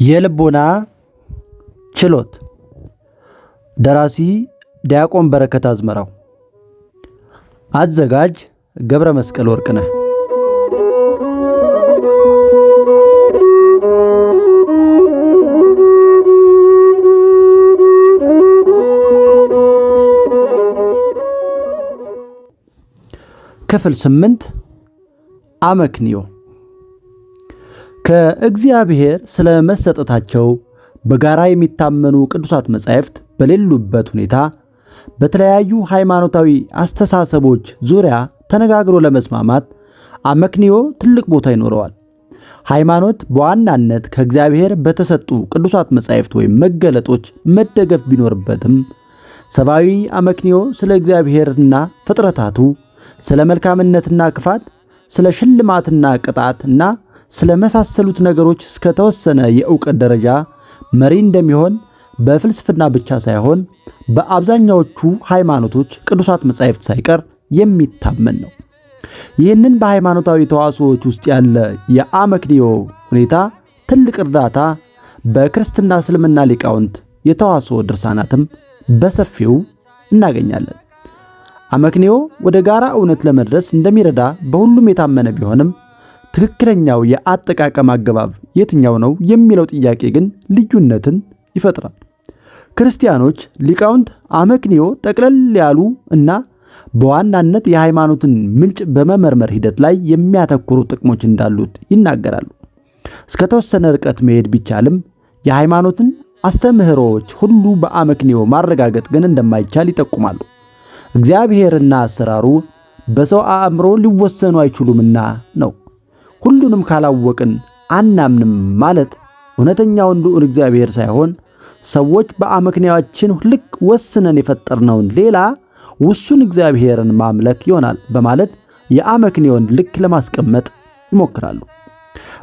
የልቦና ችሎት ደራሲ ዲያቆን በረከት አዝመራው አዘጋጅ ገብረ መስቀል ወርቅነህ ክፍል 8 አመክንዮ ከእግዚአብሔር ስለመሰጠታቸው በጋራ የሚታመኑ ቅዱሳት መጻሕፍት በሌሉበት ሁኔታ በተለያዩ ሃይማኖታዊ አስተሳሰቦች ዙሪያ ተነጋግሮ ለመስማማት አመክንዮ ትልቅ ቦታ ይኖረዋል። ሃይማኖት በዋናነት ከእግዚአብሔር በተሰጡ ቅዱሳት መጻሕፍት ወይም መገለጦች መደገፍ ቢኖርበትም ሰብአዊ አመክንዮ ስለ እግዚአብሔርና ፍጥረታቱ፣ ስለ መልካምነትና ክፋት፣ ስለ ሽልማትና ቅጣትና ስለ መሳሰሉት ነገሮች እስከ ተወሰነ የእውቀት ደረጃ መሪ እንደሚሆን በፍልስፍና ብቻ ሳይሆን በአብዛኛዎቹ ሃይማኖቶች ቅዱሳት መጻሕፍት ሳይቀር የሚታመን ነው። ይህንን በሃይማኖታዊ ተዋሶዎች ውስጥ ያለ የአመክንዮ ሁኔታ ትልቅ እርዳታ በክርስትና እስልምና ሊቃውንት የተዋሶ ድርሳናትም በሰፊው እናገኛለን። አመክንዮ ወደ ጋራ እውነት ለመድረስ እንደሚረዳ በሁሉም የታመነ ቢሆንም ትክክለኛው የአጠቃቀም አገባብ የትኛው ነው የሚለው ጥያቄ ግን ልዩነትን ይፈጥራል። ክርስቲያኖች ሊቃውንት አመክንዮ ጠቅለል ያሉ እና በዋናነት የሃይማኖትን ምንጭ በመመርመር ሂደት ላይ የሚያተኩሩ ጥቅሞች እንዳሉት ይናገራሉ። እስከ ተወሰነ ርቀት መሄድ ቢቻልም የሃይማኖትን አስተምህሮዎች ሁሉ በአመክንዮ ማረጋገጥ ግን እንደማይቻል ይጠቁማሉ። እግዚአብሔርና አሰራሩ በሰው አእምሮ ሊወሰኑ አይችሉምና ነው። ሁሉንም ካላወቅን አናምንም ማለት እውነተኛውን ልዑል እግዚአብሔር ሳይሆን ሰዎች በአመክንያችን ልክ ወስነን የፈጠርነውን ሌላ ውሱን እግዚአብሔርን ማምለክ ይሆናል በማለት የአመክንዮን ልክ ለማስቀመጥ ይሞክራሉ።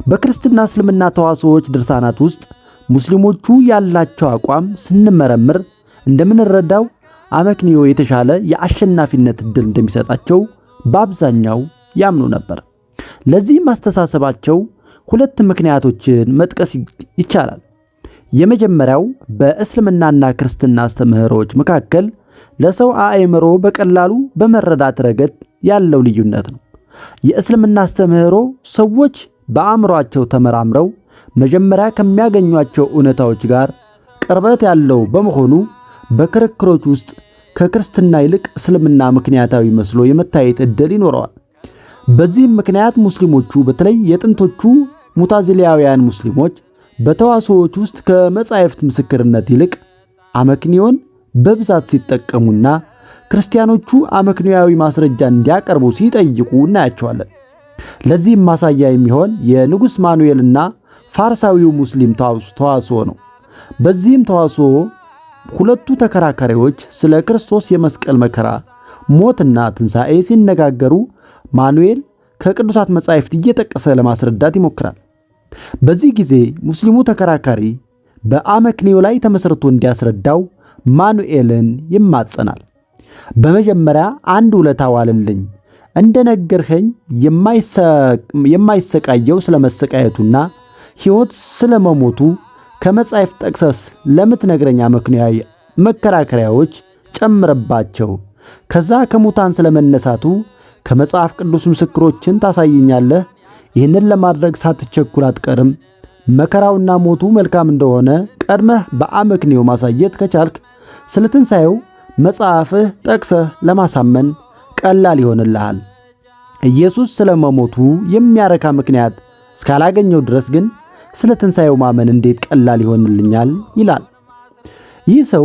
በክርስትና እስልምና ተዋሶዎች ድርሳናት ውስጥ ሙስሊሞቹ ያላቸው አቋም ስንመረምር እንደምንረዳው አመክንዮ የተሻለ የአሸናፊነት ዕድል እንደሚሰጣቸው በአብዛኛው ያምኑ ነበር። ለዚህም አስተሳሰባቸው ሁለት ምክንያቶችን መጥቀስ ይቻላል። የመጀመሪያው በእስልምናና ክርስትና አስተምህሮዎች መካከል ለሰው አእምሮ በቀላሉ በመረዳት ረገድ ያለው ልዩነት ነው። የእስልምና አስተምህሮ ሰዎች በአእምሮአቸው ተመራምረው መጀመሪያ ከሚያገኟቸው እውነታዎች ጋር ቅርበት ያለው በመሆኑ በክርክሮች ውስጥ ከክርስትና ይልቅ እስልምና ምክንያታዊ መስሎ የመታየት ዕድል ይኖረዋል። በዚህም ምክንያት ሙስሊሞቹ በተለይ የጥንቶቹ ሙታዚሊያውያን ሙስሊሞች በተዋሶዎች ውስጥ ከመጻሕፍት ምስክርነት ይልቅ አመክንዮን በብዛት ሲጠቀሙና ክርስቲያኖቹ አመክንዮአዊ ማስረጃ እንዲያቀርቡ ሲጠይቁ እናያቸዋለን። ለዚህም ማሳያ የሚሆን የንጉሥ ማኑኤልና ፋርሳዊው ሙስሊም ተዋሶ ነው። በዚህም ተዋሶ ሁለቱ ተከራካሪዎች ስለ ክርስቶስ የመስቀል መከራ፣ ሞትና ትንሣኤ ሲነጋገሩ ማኑኤል ከቅዱሳት መጻሕፍት እየጠቀሰ ለማስረዳት ይሞክራል። በዚህ ጊዜ ሙስሊሙ ተከራካሪ በአመክንዮ ላይ ተመስርቶ እንዲያስረዳው ማኑኤልን ይማጸናል። በመጀመሪያ አንድ ውለታ ዋልልኝ፣ እንደነገርኸኝ የማይሰቃየው ስለመሰቃየቱና ሕይወት ስለመሞቱ ከመጻሕፍት ጠቅሰስ ለምትነግረኝ አመክንዮአዊ መከራከሪያዎች ጨምረባቸው። ከዛ ከሙታን ስለመነሳቱ ከመጽሐፍ ቅዱስ ምስክሮችን ታሳየኛለህ። ይህንን ለማድረግ ሳትቸኩል አትቀርም። መከራውና ሞቱ መልካም እንደሆነ ቀድመህ በአመክንዮ ማሳየት ከቻልክ ስለ ትንሣኤው መጽሐፍህ ጠቅሰህ ለማሳመን ቀላል ይሆንልሃል። ኢየሱስ ስለ መሞቱ የሚያረካ ምክንያት እስካላገኘው ድረስ ግን ስለ ትንሣኤው ማመን እንዴት ቀላል ይሆንልኛል ይላል። ይህ ሰው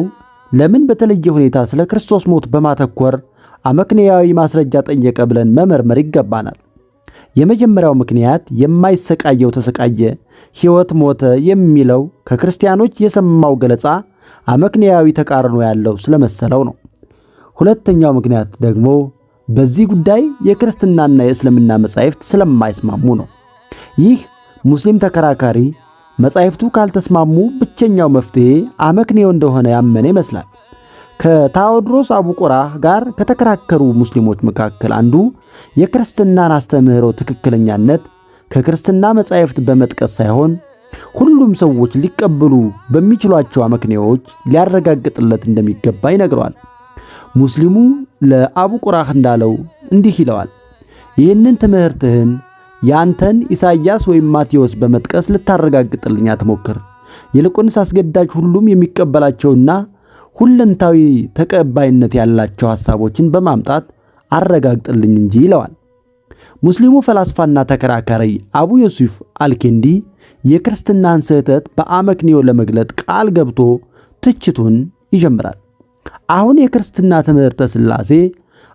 ለምን በተለየ ሁኔታ ስለ ክርስቶስ ሞት በማተኮር አመክንዮአዊ ማስረጃ ጠየቀ ብለን መመርመር ይገባናል። የመጀመሪያው ምክንያት የማይሰቃየው ተሰቃየ፣ ሕይወት ሞተ የሚለው ከክርስቲያኖች የሰማው ገለጻ አመክንዮአዊ ተቃርኖ ያለው ስለመሰለው ነው። ሁለተኛው ምክንያት ደግሞ በዚህ ጉዳይ የክርስትናና የእስልምና መጻሕፍት ስለማይስማሙ ነው። ይህ ሙስሊም ተከራካሪ መጻሕፍቱ ካልተስማሙ ብቸኛው መፍትሄ አመክንዮ እንደሆነ ያመነ ይመስላል። ከታዎድሮስ አቡቆራህ ጋር ከተከራከሩ ሙስሊሞች መካከል አንዱ የክርስትናን አስተምህሮ ትክክለኛነት ከክርስትና መጻሕፍት በመጥቀስ ሳይሆን ሁሉም ሰዎች ሊቀበሉ በሚችሏቸው አመክንዮዎች ሊያረጋግጥለት እንደሚገባ ይነግረዋል። ሙስሊሙ ለአቡ ቁራህ እንዳለው እንዲህ ይለዋል፣ ይህንን ትምህርትህን ያንተን ኢሳይያስ ወይም ማቴዎስ በመጥቀስ ልታረጋግጥልኝ አትሞክር። ይልቁንስ አስገዳጅ ሁሉም የሚቀበላቸውና ሁለንታዊ ተቀባይነት ያላቸው ሐሳቦችን በማምጣት አረጋግጥልኝ እንጂ ይለዋል። ሙስሊሙ ፈላስፋና ተከራካሪ አቡ ዩሱፍ አልኬንዲ የክርስትናን ስህተት በአመክንዮ ለመግለጥ ቃል ገብቶ ትችቱን ይጀምራል። አሁን የክርስትና ትምህርተ ሥላሴ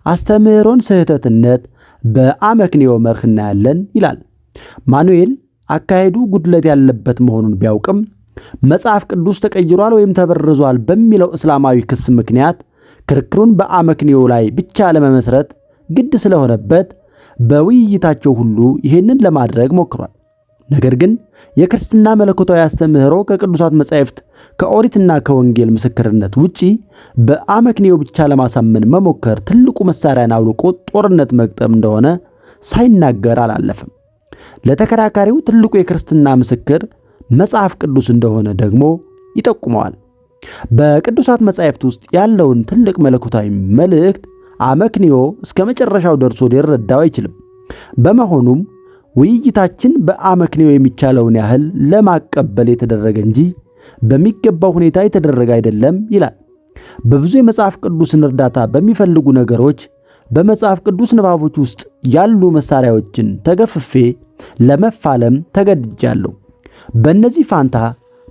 አስተምህሮን ስህተትነት በአመክንዮ መርህ እናያለን ይላል። ማኑኤል አካሄዱ ጉድለት ያለበት መሆኑን ቢያውቅም መጽሐፍ ቅዱስ ተቀይሯል ወይም ተበርዟል በሚለው እስላማዊ ክስ ምክንያት ክርክሩን በአመክንዮ ላይ ብቻ ለመመስረት ግድ ስለሆነበት በውይይታቸው ሁሉ ይህንን ለማድረግ ሞክሯል። ነገር ግን የክርስትና መለኮታዊ አስተምህሮ ከቅዱሳት መጻሕፍት ከኦሪትና ከወንጌል ምስክርነት ውጪ በአመክንዮ ብቻ ለማሳመን መሞከር ትልቁ መሳሪያን አውልቆ ጦርነት መግጠም እንደሆነ ሳይናገር አላለፈም። ለተከራካሪው ትልቁ የክርስትና ምስክር መጽሐፍ ቅዱስ እንደሆነ ደግሞ ይጠቁመዋል። በቅዱሳት መጻሕፍት ውስጥ ያለውን ትልቅ መለኮታዊ መልእክት አመክንዮ እስከ መጨረሻው ደርሶ ሊረዳው አይችልም። በመሆኑም ውይይታችን በአመክንዮ የሚቻለውን ያህል ለማቀበል የተደረገ እንጂ በሚገባው ሁኔታ የተደረገ አይደለም ይላል። በብዙ የመጽሐፍ ቅዱስን እርዳታ በሚፈልጉ ነገሮች በመጽሐፍ ቅዱስ ንባቦች ውስጥ ያሉ መሳሪያዎችን ተገፍፌ ለመፋለም ተገድጃለሁ። በእነዚህ ፋንታ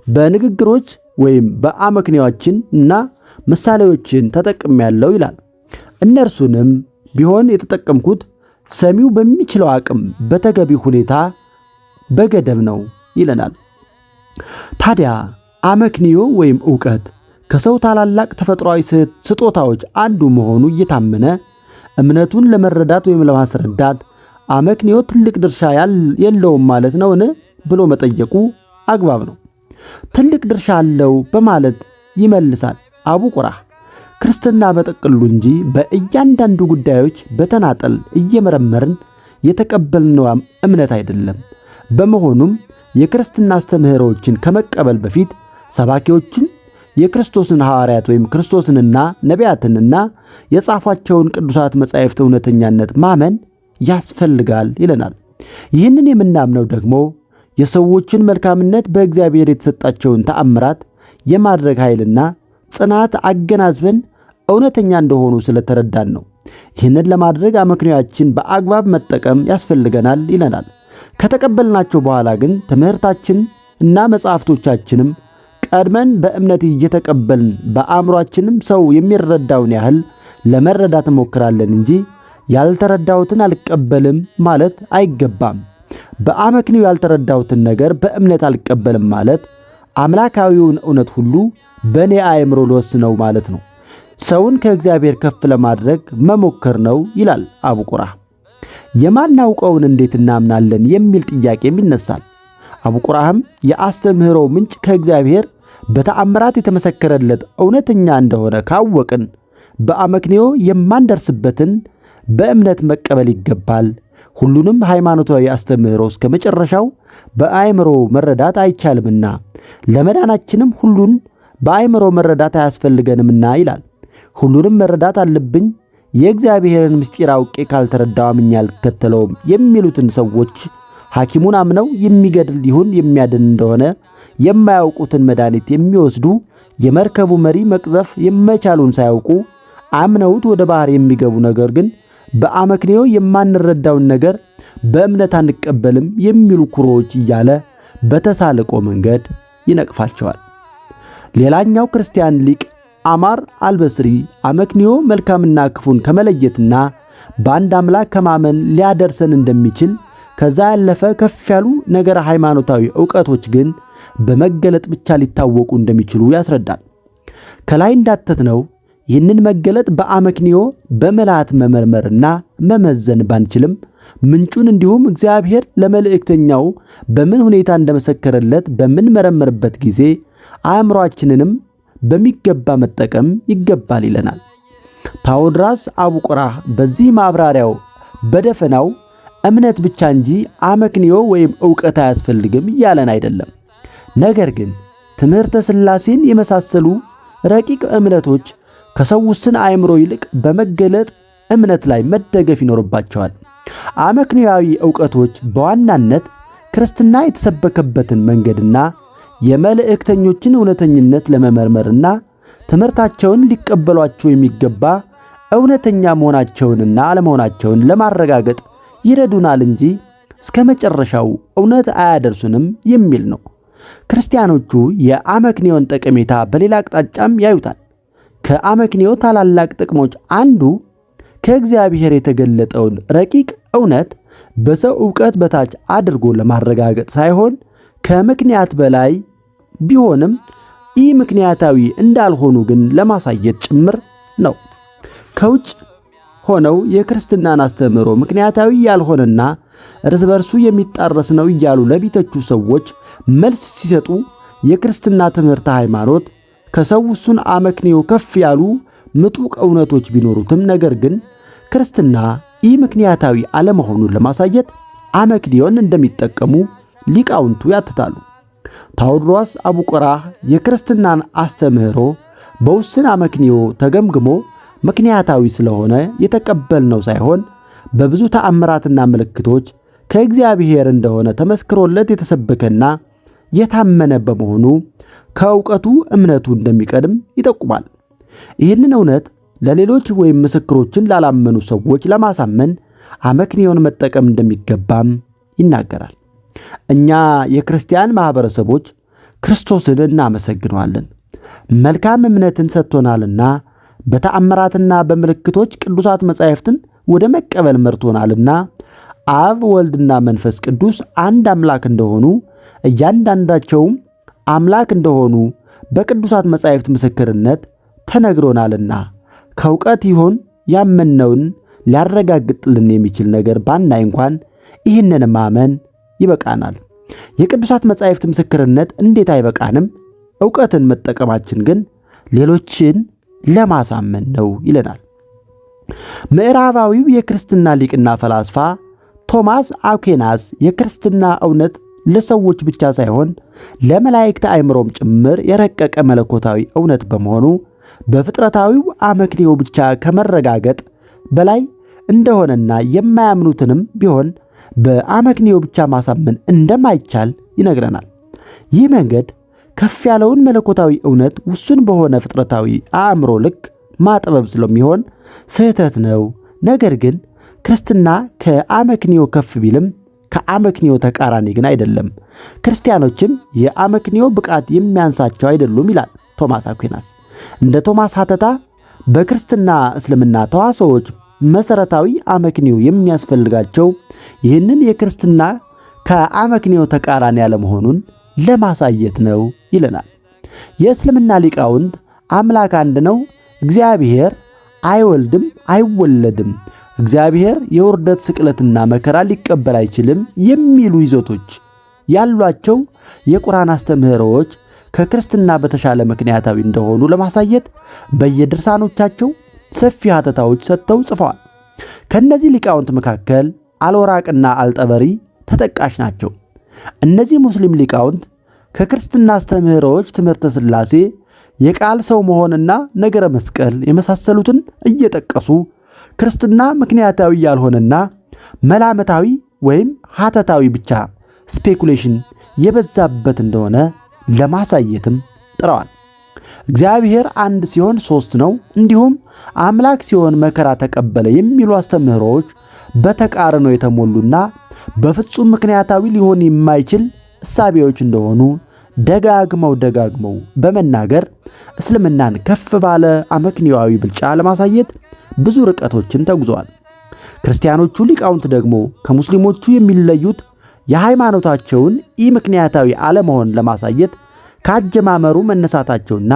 በንግግሮች ወይም በአመክንዮአችን እና ምሳሌዎችን ተጠቅሜያለሁ ይላል። እነርሱንም ቢሆን የተጠቀምኩት ሰሚው በሚችለው አቅም በተገቢ ሁኔታ በገደብ ነው ይለናል። ታዲያ አመክንዮ ወይም ዕውቀት ከሰው ታላላቅ ተፈጥሯዊ ስጦታዎች አንዱ መሆኑ እየታመነ እምነቱን ለመረዳት ወይም ለማስረዳት አመክንዮ ትልቅ ድርሻ የለውም ማለት ነውን ብሎ መጠየቁ አግባብ ነው። ትልቅ ድርሻ አለው በማለት ይመልሳል አቡ ቁራህ። ክርስትና በጥቅሉ እንጂ በእያንዳንዱ ጉዳዮች በተናጠል እየመረመርን የተቀበልነው እምነት አይደለም። በመሆኑም የክርስትና አስተምህሮዎችን ከመቀበል በፊት ሰባኪዎችን የክርስቶስን ሐዋርያት ወይም ክርስቶስንና ነቢያትንና የጻፏቸውን ቅዱሳት መጻሕፍት እውነተኛነት ማመን ያስፈልጋል ይለናል። ይህንን የምናምነው ደግሞ የሰዎችን መልካምነት በእግዚአብሔር የተሰጣቸውን ተአምራት የማድረግ ኃይልና ጽናት አገናዝበን እውነተኛ እንደሆኑ ስለተረዳን ነው። ይህንን ለማድረግ አመክንዮአችን በአግባብ መጠቀም ያስፈልገናል ይለናል። ከተቀበልናቸው በኋላ ግን ትምህርታችን እና መጻሕፍቶቻችንም ቀድመን በእምነት እየተቀበልን በአእምሮአችንም ሰው የሚረዳውን ያህል ለመረዳት እንሞክራለን እንጂ ያልተረዳሁትን አልቀበልም ማለት አይገባም። በአመክንዮ ያልተረዳሁትን ነገር በእምነት አልቀበልም ማለት አምላካዊውን እውነት ሁሉ በእኔ አእምሮ ልወስነው ማለት ነው። ሰውን ከእግዚአብሔር ከፍ ለማድረግ መሞከር ነው ይላል አቡ ቁራህ። የማናውቀውን እንዴት እናምናለን የሚል ጥያቄም ይነሳል። አቡ ቁራህም የአስተምህሮው ምንጭ ከእግዚአብሔር በተአምራት የተመሰከረለት እውነተኛ እንደሆነ ካወቅን በአመክንዮ የማንደርስበትን በእምነት መቀበል ይገባል። ሁሉንም ሃይማኖታዊ አስተምህሮ እስከ መጨረሻው በአእምሮ መረዳት አይቻልምና ለመዳናችንም ሁሉን በአእምሮ መረዳት አያስፈልገንምና ይላል። ሁሉንም መረዳት አለብኝ፣ የእግዚአብሔርን ምስጢር አውቄ ካልተረዳው አምኜ አልከተለውም የሚሉትን ሰዎች ሐኪሙን አምነው የሚገድል ይሁን የሚያድን እንደሆነ የማያውቁትን መድኃኒት የሚወስዱ የመርከቡ መሪ መቅዘፍ የመቻሉን ሳያውቁ አምነውት ወደ ባህር የሚገቡ ነገር ግን በአመክንዮ የማንረዳውን ነገር በእምነት አንቀበልም የሚሉ ኩሮዎች እያለ በተሳለቆ መንገድ ይነቅፋቸዋል። ሌላኛው ክርስቲያን ሊቅ አማር አልበስሪ አመክንዮ መልካምና ክፉን ከመለየትና በአንድ አምላክ ከማመን ሊያደርሰን እንደሚችል ከዛ ያለፈ ከፍ ያሉ ነገረ ሃይማኖታዊ ዕውቀቶች ግን በመገለጥ ብቻ ሊታወቁ እንደሚችሉ ያስረዳል። ከላይ እንዳተትነው ይህንን መገለጥ በአመክንዮ በመልአት መመርመርና መመዘን ባንችልም ምንጩን እንዲሁም እግዚአብሔር ለመልእክተኛው በምን ሁኔታ እንደመሰከረለት በምንመረምርበት ጊዜ አእምሮአችንንም በሚገባ መጠቀም ይገባል ይለናል። ታዎድራስ አቡ ቁራህ በዚህ ማብራሪያው በደፈናው እምነት ብቻ እንጂ አመክንዮ ወይም ዕውቀት አያስፈልግም እያለን አይደለም። ነገር ግን ትምህርተ ሥላሴን የመሳሰሉ ረቂቅ እምነቶች ከሰው ውስን አእምሮ ይልቅ በመገለጥ እምነት ላይ መደገፍ ይኖርባቸዋል። አመክንያዊ ዕውቀቶች በዋናነት ክርስትና የተሰበከበትን መንገድና የመልእክተኞችን እውነተኝነት ለመመርመርና ትምህርታቸውን ሊቀበሏቸው የሚገባ እውነተኛ መሆናቸውንና አለመሆናቸውን ለማረጋገጥ ይረዱናል እንጂ እስከ መጨረሻው እውነት አያደርሱንም የሚል ነው። ክርስቲያኖቹ የአመክንዮን ጠቀሜታ በሌላ አቅጣጫም ያዩታል። ከአመክንዮ ታላላቅ ጥቅሞች አንዱ ከእግዚአብሔር የተገለጠውን ረቂቅ እውነት በሰው ዕውቀት በታች አድርጎ ለማረጋገጥ ሳይሆን ከምክንያት በላይ ቢሆንም ኢ ምክንያታዊ እንዳልሆኑ ግን ለማሳየት ጭምር ነው። ከውጭ ሆነው የክርስትናን አስተምህሮ ምክንያታዊ ያልሆነና እርስ በርሱ የሚጣረስ ነው እያሉ ለሚተቹ ሰዎች መልስ ሲሰጡ የክርስትና ትምህርተ ሃይማኖት ከሰው ውሱን አመክንዮ ከፍ ያሉ ምጡቅ እውነቶች ቢኖሩትም ነገር ግን ክርስትና ኢ ምክንያታዊ አለመሆኑን ለማሳየት አመክንዮን እንደሚጠቀሙ ሊቃውንቱ ያትታሉ። ታዎድሮስ አቡቆራህ የክርስትናን አስተምህሮ በውስን አመክንዮ ተገምግሞ ምክንያታዊ ስለሆነ የተቀበልነው ሳይሆን በብዙ ተአምራትና ምልክቶች ከእግዚአብሔር እንደሆነ ተመስክሮለት የተሰበከና የታመነ በመሆኑ ከእውቀቱ እምነቱ እንደሚቀድም ይጠቁማል። ይህንን እውነት ለሌሎች ወይም ምስክሮችን ላላመኑ ሰዎች ለማሳመን አመክንዮን መጠቀም እንደሚገባም ይናገራል። እኛ የክርስቲያን ማህበረሰቦች ክርስቶስን እናመሰግነዋለን፣ መልካም እምነትን ሰጥቶናልና በተአምራትና በምልክቶች ቅዱሳት መጻሕፍትን ወደ መቀበል መርቶናልና አብ ወልድና መንፈስ ቅዱስ አንድ አምላክ እንደሆኑ እያንዳንዳቸውም አምላክ እንደሆኑ በቅዱሳት መጻሕፍት ምስክርነት ተነግሮናልና ከእውቀት ይሆን ያመነውን ሊያረጋግጥልን የሚችል ነገር ባናይ እንኳን ይህንን ማመን ይበቃናል። የቅዱሳት መጻሕፍት ምስክርነት እንዴት አይበቃንም? ዕውቀትን መጠቀማችን ግን ሌሎችን ለማሳመን ነው ይለናል። ምዕራባዊው የክርስትና ሊቅና ፈላስፋ ቶማስ አኩናስ የክርስትና እውነት ለሰዎች ብቻ ሳይሆን ለመላእክት አእምሮም ጭምር የረቀቀ መለኮታዊ እውነት በመሆኑ በፍጥረታዊው አመክንዮ ብቻ ከመረጋገጥ በላይ እንደሆነና የማያምኑትንም ቢሆን በአመክንዮ ብቻ ማሳመን እንደማይቻል ይነግረናል። ይህ መንገድ ከፍ ያለውን መለኮታዊ እውነት ውሱን በሆነ ፍጥረታዊ አእምሮ ልክ ማጥበብ ስለሚሆን ስህተት ነው። ነገር ግን ክርስትና ከአመክንዮ ከፍ ቢልም ከአመክንዮ ተቃራኒ ግን አይደለም። ክርስቲያኖችም የአመክንዮ ብቃት የሚያንሳቸው አይደሉም ይላል ቶማስ አኩናስ። እንደ ቶማስ ሐተታ በክርስትና እስልምና ተዋሶዎች መሰረታዊ አመክንዮ የሚያስፈልጋቸው ይህንን የክርስትና ከአመክንዮ ተቃራኒ ያለመሆኑን ለማሳየት ነው ይለናል። የእስልምና ሊቃውንት አምላክ አንድ ነው፣ እግዚአብሔር አይወልድም አይወለድም፣ እግዚአብሔር የውርደት ስቅለትና መከራ ሊቀበል አይችልም የሚሉ ይዘቶች ያሏቸው የቁርአን አስተምህሮዎች ከክርስትና በተሻለ ምክንያታዊ እንደሆኑ ለማሳየት በየድርሳኖቻቸው ሰፊ ሐተታዎች ሰጥተው ጽፈዋል። ከነዚህ ሊቃውንት መካከል አልወራቅና አልጠበሪ ተጠቃሽ ናቸው። እነዚህ ሙስሊም ሊቃውንት ከክርስትና አስተምህሮዎች ትምህርተ ሥላሴ፣ የቃል ሰው መሆንና ነገረ መስቀል የመሳሰሉትን እየጠቀሱ ክርስትና ምክንያታዊ ያልሆነና መላመታዊ ወይም ሐተታዊ ብቻ ስፔኩሌሽን የበዛበት እንደሆነ ለማሳየትም ጥረዋል። እግዚአብሔር አንድ ሲሆን ሶስት ነው፣ እንዲሁም አምላክ ሲሆን መከራ ተቀበለ የሚሉ አስተምህሮዎች በተቃርኖ የተሞሉና በፍጹም ምክንያታዊ ሊሆን የማይችል እሳቤዎች እንደሆኑ ደጋግመው በመናገር እስልምናን ከፍ ባለ አመክንዮአዊ ብልጫ ለማሳየት ብዙ ርቀቶችን ተጉዘዋል። ክርስቲያኖቹ ሊቃውንት ደግሞ ከሙስሊሞቹ የሚለዩት የሃይማኖታቸውን ኢ ምክንያታዊ አለመሆን ለማሳየት ካጀማመሩ መነሳታቸውና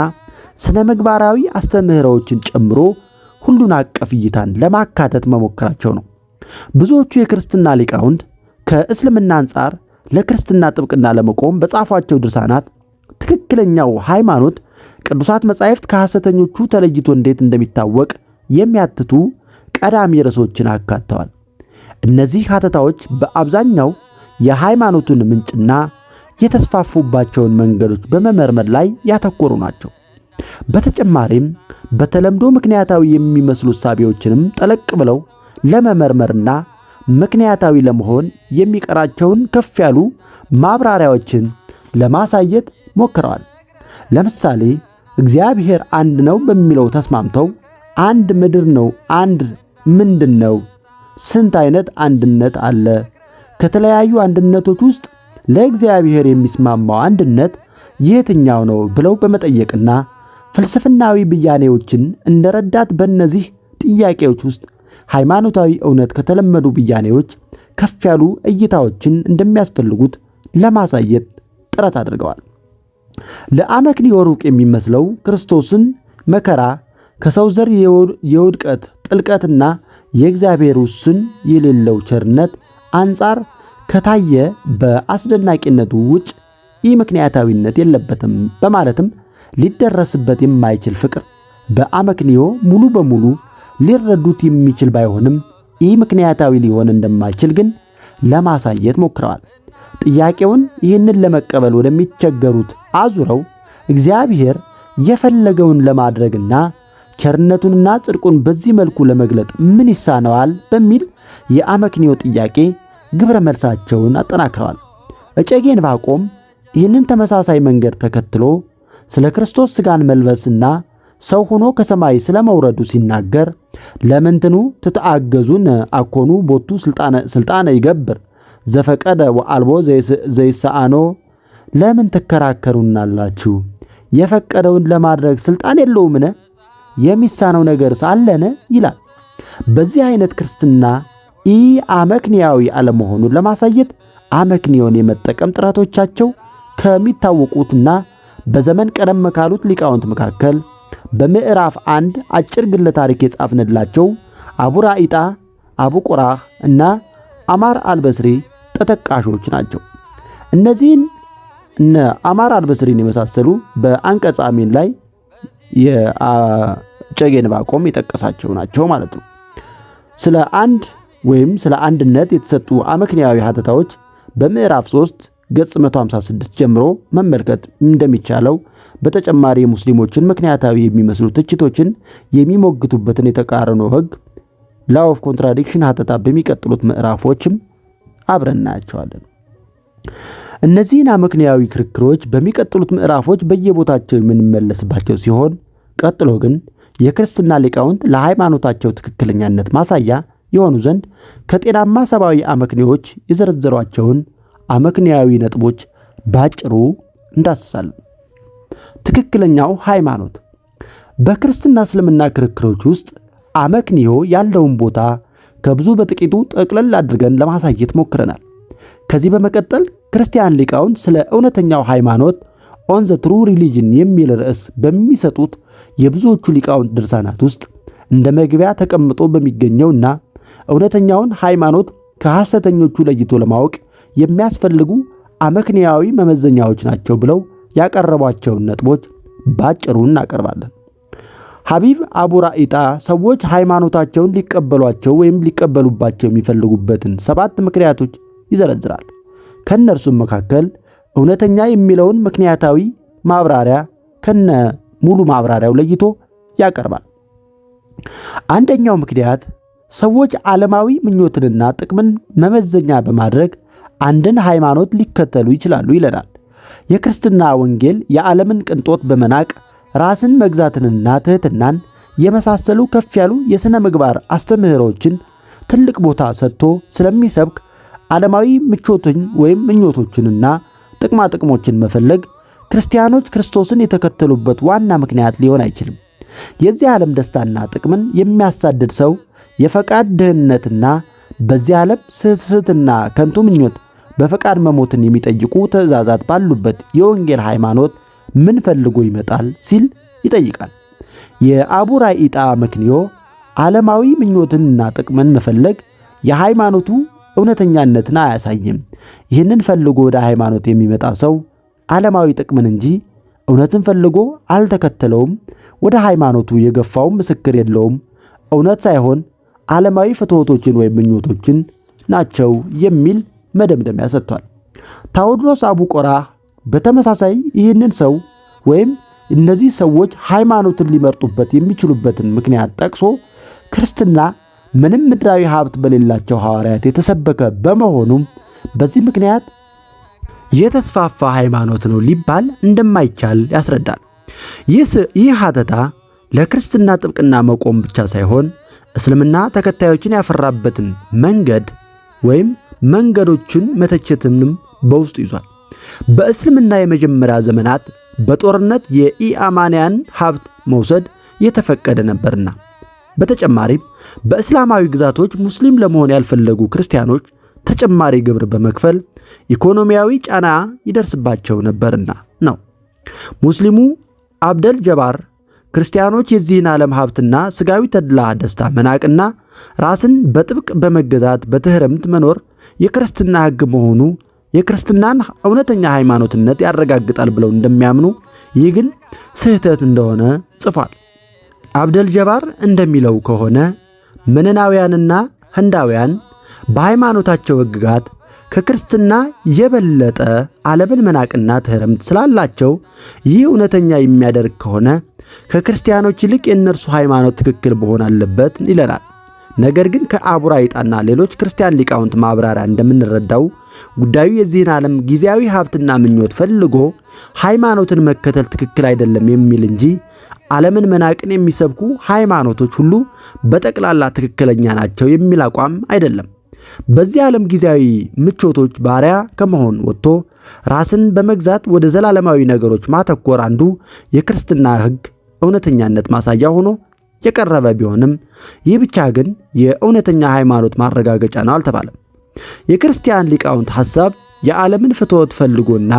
ስነ ምግባራዊ አስተምህሮዎችን ጨምሮ ሁሉን አቀፍ እይታን ለማካተት መሞከራቸው ነው። ብዙዎቹ የክርስትና ሊቃውንት ከእስልምና አንጻር ለክርስትና ጥብቅና ለመቆም በጻፏቸው ድርሳናት ትክክለኛው ሃይማኖት ቅዱሳት መጻሕፍት ከሐሰተኞቹ ተለይቶ እንዴት እንደሚታወቅ የሚያትቱ ቀዳሚ ርዕሶችን አካተዋል። እነዚህ ሐተታዎች በአብዛኛው የሃይማኖቱን ምንጭና የተስፋፉባቸውን መንገዶች በመመርመር ላይ ያተኮሩ ናቸው። በተጨማሪም በተለምዶ ምክንያታዊ የሚመስሉ እሳቤዎችንም ጠለቅ ብለው ለመመርመርና ምክንያታዊ ለመሆን የሚቀራቸውን ከፍ ያሉ ማብራሪያዎችን ለማሳየት ሞክረዋል። ለምሳሌ እግዚአብሔር አንድ ነው በሚለው ተስማምተው አንድ ምድር ነው፣ አንድ ምንድን ነው? ስንት አይነት አንድነት አለ? ከተለያዩ አንድነቶች ውስጥ ለእግዚአብሔር የሚስማማው አንድነት የትኛው ነው ብለው በመጠየቅና ፍልስፍናዊ ብያኔዎችን እንደረዳት በእነዚህ ጥያቄዎች ውስጥ ሃይማኖታዊ እውነት ከተለመዱ ብያኔዎች ከፍ ያሉ እይታዎችን እንደሚያስፈልጉት ለማሳየት ጥረት አድርገዋል። ለአመክንዮ ሩቅ የሚመስለው ክርስቶስን መከራ ከሰው ዘር የውድቀት ጥልቀትና የእግዚአብሔር ውስን የሌለው ቸርነት አንጻር ከታየ በአስደናቂነቱ ውጭ ምክንያታዊነት የለበትም በማለትም ሊደረስበት የማይችል ፍቅር በአመክንዮ ሙሉ በሙሉ ሊረዱት የሚችል ባይሆንም ምክንያታዊ ሊሆን እንደማይችል ግን ለማሳየት ሞክረዋል። ጥያቄውን ይህንን ለመቀበል ወደሚቸገሩት አዙረው እግዚአብሔር የፈለገውን ለማድረግና ቸርነቱንና ጽድቁን በዚህ መልኩ ለመግለጥ ምን ይሳነዋል በሚል የአመክንዮ ጥያቄ ግብረ መልሳቸውን አጠናክረዋል። እጨጌ ዕንባቆም ይህንን ተመሳሳይ መንገድ ተከትሎ ስለ ክርስቶስ ሥጋን መልበስና ሰው ሆኖ ከሰማይ ስለመውረዱ ሲናገር ለምንትኑ ትተአገዙን አኮኑ ቦቱ ስልጣነ ይገብር ዘፈቀደ ወአልቦ ዘይሳአኖ፣ ለምን ትከራከሩናላችሁ? የፈቀደውን ለማድረግ ስልጣን የለውምን? የሚሳነው ነገርስ አለን? ይላል። በዚህ አይነት ክርስትና አመክንያዊ አለመሆኑን ለማሳየት አመክንዮን የመጠቀም ጥረቶቻቸው ከሚታወቁትና በዘመን ቀደም ካሉት ሊቃውንት መካከል በምዕራፍ 1 አጭር ግለ ታሪክ የጻፍንላቸው አቡ ራኢጣ፣ አቡ ቆራህ እና አማር አልበስሪ ተጠቃሾች ናቸው። እነዚህን እነ አማር አልበስሪን የመሳሰሉ በአንቀጸ አሜን ላይ የእጨጌ ዕንባቆም የጠቀሳቸው ናቸው ማለት ነው። ስለ አንድ ወይም ስለ አንድነት የተሰጡ አመክንያዊ ሐተታዎች በምዕራፍ 3 ገጽ 156 ጀምሮ መመልከት እንደሚቻለው በተጨማሪ የሙስሊሞችን ምክንያታዊ የሚመስሉ ትችቶችን የሚሞግቱበትን የተቃረኖ ሕግ ላው ኦፍ ኮንትራዲክሽን ሐተታ በሚቀጥሉት ምዕራፎችም አብረን እናያቸዋለን። እነዚህን አመክንያዊ ክርክሮች በሚቀጥሉት ምዕራፎች በየቦታቸው የምንመለስባቸው ሲሆን ቀጥሎ ግን የክርስትና ሊቃውንት ለሃይማኖታቸው ትክክለኛነት ማሳያ የሆኑ ዘንድ ከጤናማ ሰብአዊ አመክንዮዎች የዘረዘሯቸውን አመክንያዊ ነጥቦች ባጭሩ እንዳስሳለን። ትክክለኛው ሃይማኖት በክርስትና እስልምና ክርክሮች ውስጥ አመክንዮ ያለውን ቦታ ከብዙ በጥቂቱ ጠቅለል አድርገን ለማሳየት ሞክረናል። ከዚህ በመቀጠል ክርስቲያን ሊቃውንት ስለ እውነተኛው ሃይማኖት ኦን ዘ ትሩ ሪሊጅን የሚል ርዕስ በሚሰጡት የብዙዎቹ ሊቃውንት ድርሳናት ውስጥ እንደ መግቢያ ተቀምጦ በሚገኘውና እውነተኛውን ሃይማኖት ከሐሰተኞቹ ለይቶ ለማወቅ የሚያስፈልጉ አመክንያዊ መመዘኛዎች ናቸው ብለው ያቀረቧቸውን ነጥቦች ባጭሩ እናቀርባለን። ሐቢብ አቡ ራኢጣ ሰዎች ሃይማኖታቸውን ሊቀበሏቸው ወይም ሊቀበሉባቸው የሚፈልጉበትን 7 ምክንያቶች ይዘረዝራል። ከእነርሱም መካከል እውነተኛ የሚለውን ምክንያታዊ ማብራሪያ ከነ ሙሉ ማብራሪያው ለይቶ ያቀርባል። አንደኛው ምክንያት ሰዎች ዓለማዊ ምኞትንና ጥቅምን መመዘኛ በማድረግ አንድን ሃይማኖት ሊከተሉ ይችላሉ ይለናል። የክርስትና ወንጌል የዓለምን ቅንጦት በመናቅ ራስን መግዛትንና ትህትናን የመሳሰሉ ከፍ ያሉ የሥነ ምግባር አስተምህሮችን ትልቅ ቦታ ሰጥቶ ስለሚሰብክ ዓለማዊ ምቾትን ወይም ምኞቶችንና ጥቅማ ጥቅሞችን መፈለግ ክርስቲያኖች ክርስቶስን የተከተሉበት ዋና ምክንያት ሊሆን አይችልም። የዚህ ዓለም ደስታና ጥቅምን የሚያሳድድ ሰው የፈቃድ ድህነትና በዚህ ዓለም ስስትና ከንቱ ምኞት በፈቃድ መሞትን የሚጠይቁ ትእዛዛት ባሉበት የወንጌል ሃይማኖት ምን ፈልጎ ይመጣል ሲል ይጠይቃል። የአቡ ራኢጣ አመክንዮ ዓለማዊ ምኞትንና ጥቅምን መፈለግ የሃይማኖቱ እውነተኛነትን አያሳይም። ይህንን ፈልጎ ወደ ሃይማኖት የሚመጣ ሰው ዓለማዊ ጥቅምን እንጂ እውነትን ፈልጎ አልተከተለውም። ወደ ሃይማኖቱ የገፋው ምስክር የለውም። እውነት ሳይሆን ዓለማዊ ፍትወቶችን ወይም ምኞቶችን ናቸው የሚል መደምደሚያ ሰጥቷል። ታዎድሮስ አቡ ቆራህ በተመሳሳይ ይህንን ሰው ወይም እነዚህ ሰዎች ሃይማኖትን ሊመርጡበት የሚችሉበትን ምክንያት ጠቅሶ ክርስትና ምንም ምድራዊ ሀብት በሌላቸው ሐዋርያት የተሰበከ በመሆኑም በዚህ ምክንያት የተስፋፋ ሃይማኖት ነው ሊባል እንደማይቻል ያስረዳል። ይህ ሐተታ ለክርስትና ጥብቅና መቆም ብቻ ሳይሆን እስልምና ተከታዮችን ያፈራበትን መንገድ ወይም መንገዶችን መተቸትንም በውስጡ ይዟል። በእስልምና የመጀመሪያ ዘመናት በጦርነት የኢአማንያን ሀብት መውሰድ የተፈቀደ ነበርና በተጨማሪም በእስላማዊ ግዛቶች ሙስሊም ለመሆን ያልፈለጉ ክርስቲያኖች ተጨማሪ ግብር በመክፈል ኢኮኖሚያዊ ጫና ይደርስባቸው ነበርና ነው። ሙስሊሙ አብደል ጀባር ክርስቲያኖች የዚህን ዓለም ሀብትና ስጋዊ ተድላ ደስታ መናቅና ራስን በጥብቅ በመገዛት በትህርምት መኖር የክርስትና ሕግ መሆኑ የክርስትናን እውነተኛ ሃይማኖትነት ያረጋግጣል ብለው እንደሚያምኑ፣ ይህ ግን ስህተት እንደሆነ ጽፏል። አብደል ጀባር እንደሚለው ከሆነ መነናውያንና ህንዳውያን በሃይማኖታቸው ሕግጋት ከክርስትና የበለጠ ዓለምን መናቅና ትህርምት ስላላቸው ይህ እውነተኛ የሚያደርግ ከሆነ ከክርስቲያኖች ይልቅ የእነርሱ ሃይማኖት ትክክል መሆን አለበት ይለናል። ነገር ግን ከአቡራይጣና ሌሎች ክርስቲያን ሊቃውንት ማብራሪያ እንደምንረዳው ጉዳዩ የዚህን ዓለም ጊዜያዊ ሀብትና ምኞት ፈልጎ ሃይማኖትን መከተል ትክክል አይደለም የሚል እንጂ ዓለምን መናቅን የሚሰብኩ ሃይማኖቶች ሁሉ በጠቅላላ ትክክለኛ ናቸው የሚል አቋም አይደለም። በዚህ ዓለም ጊዜያዊ ምቾቶች ባሪያ ከመሆን ወጥቶ ራስን በመግዛት ወደ ዘላለማዊ ነገሮች ማተኮር አንዱ የክርስትና ሕግ እውነተኛነት ማሳያ ሆኖ የቀረበ ቢሆንም ይህ ብቻ ግን የእውነተኛ ሃይማኖት ማረጋገጫ ነው አልተባለም። የክርስቲያን ሊቃውንት ሐሳብ የዓለምን ፍትወት ፈልጎና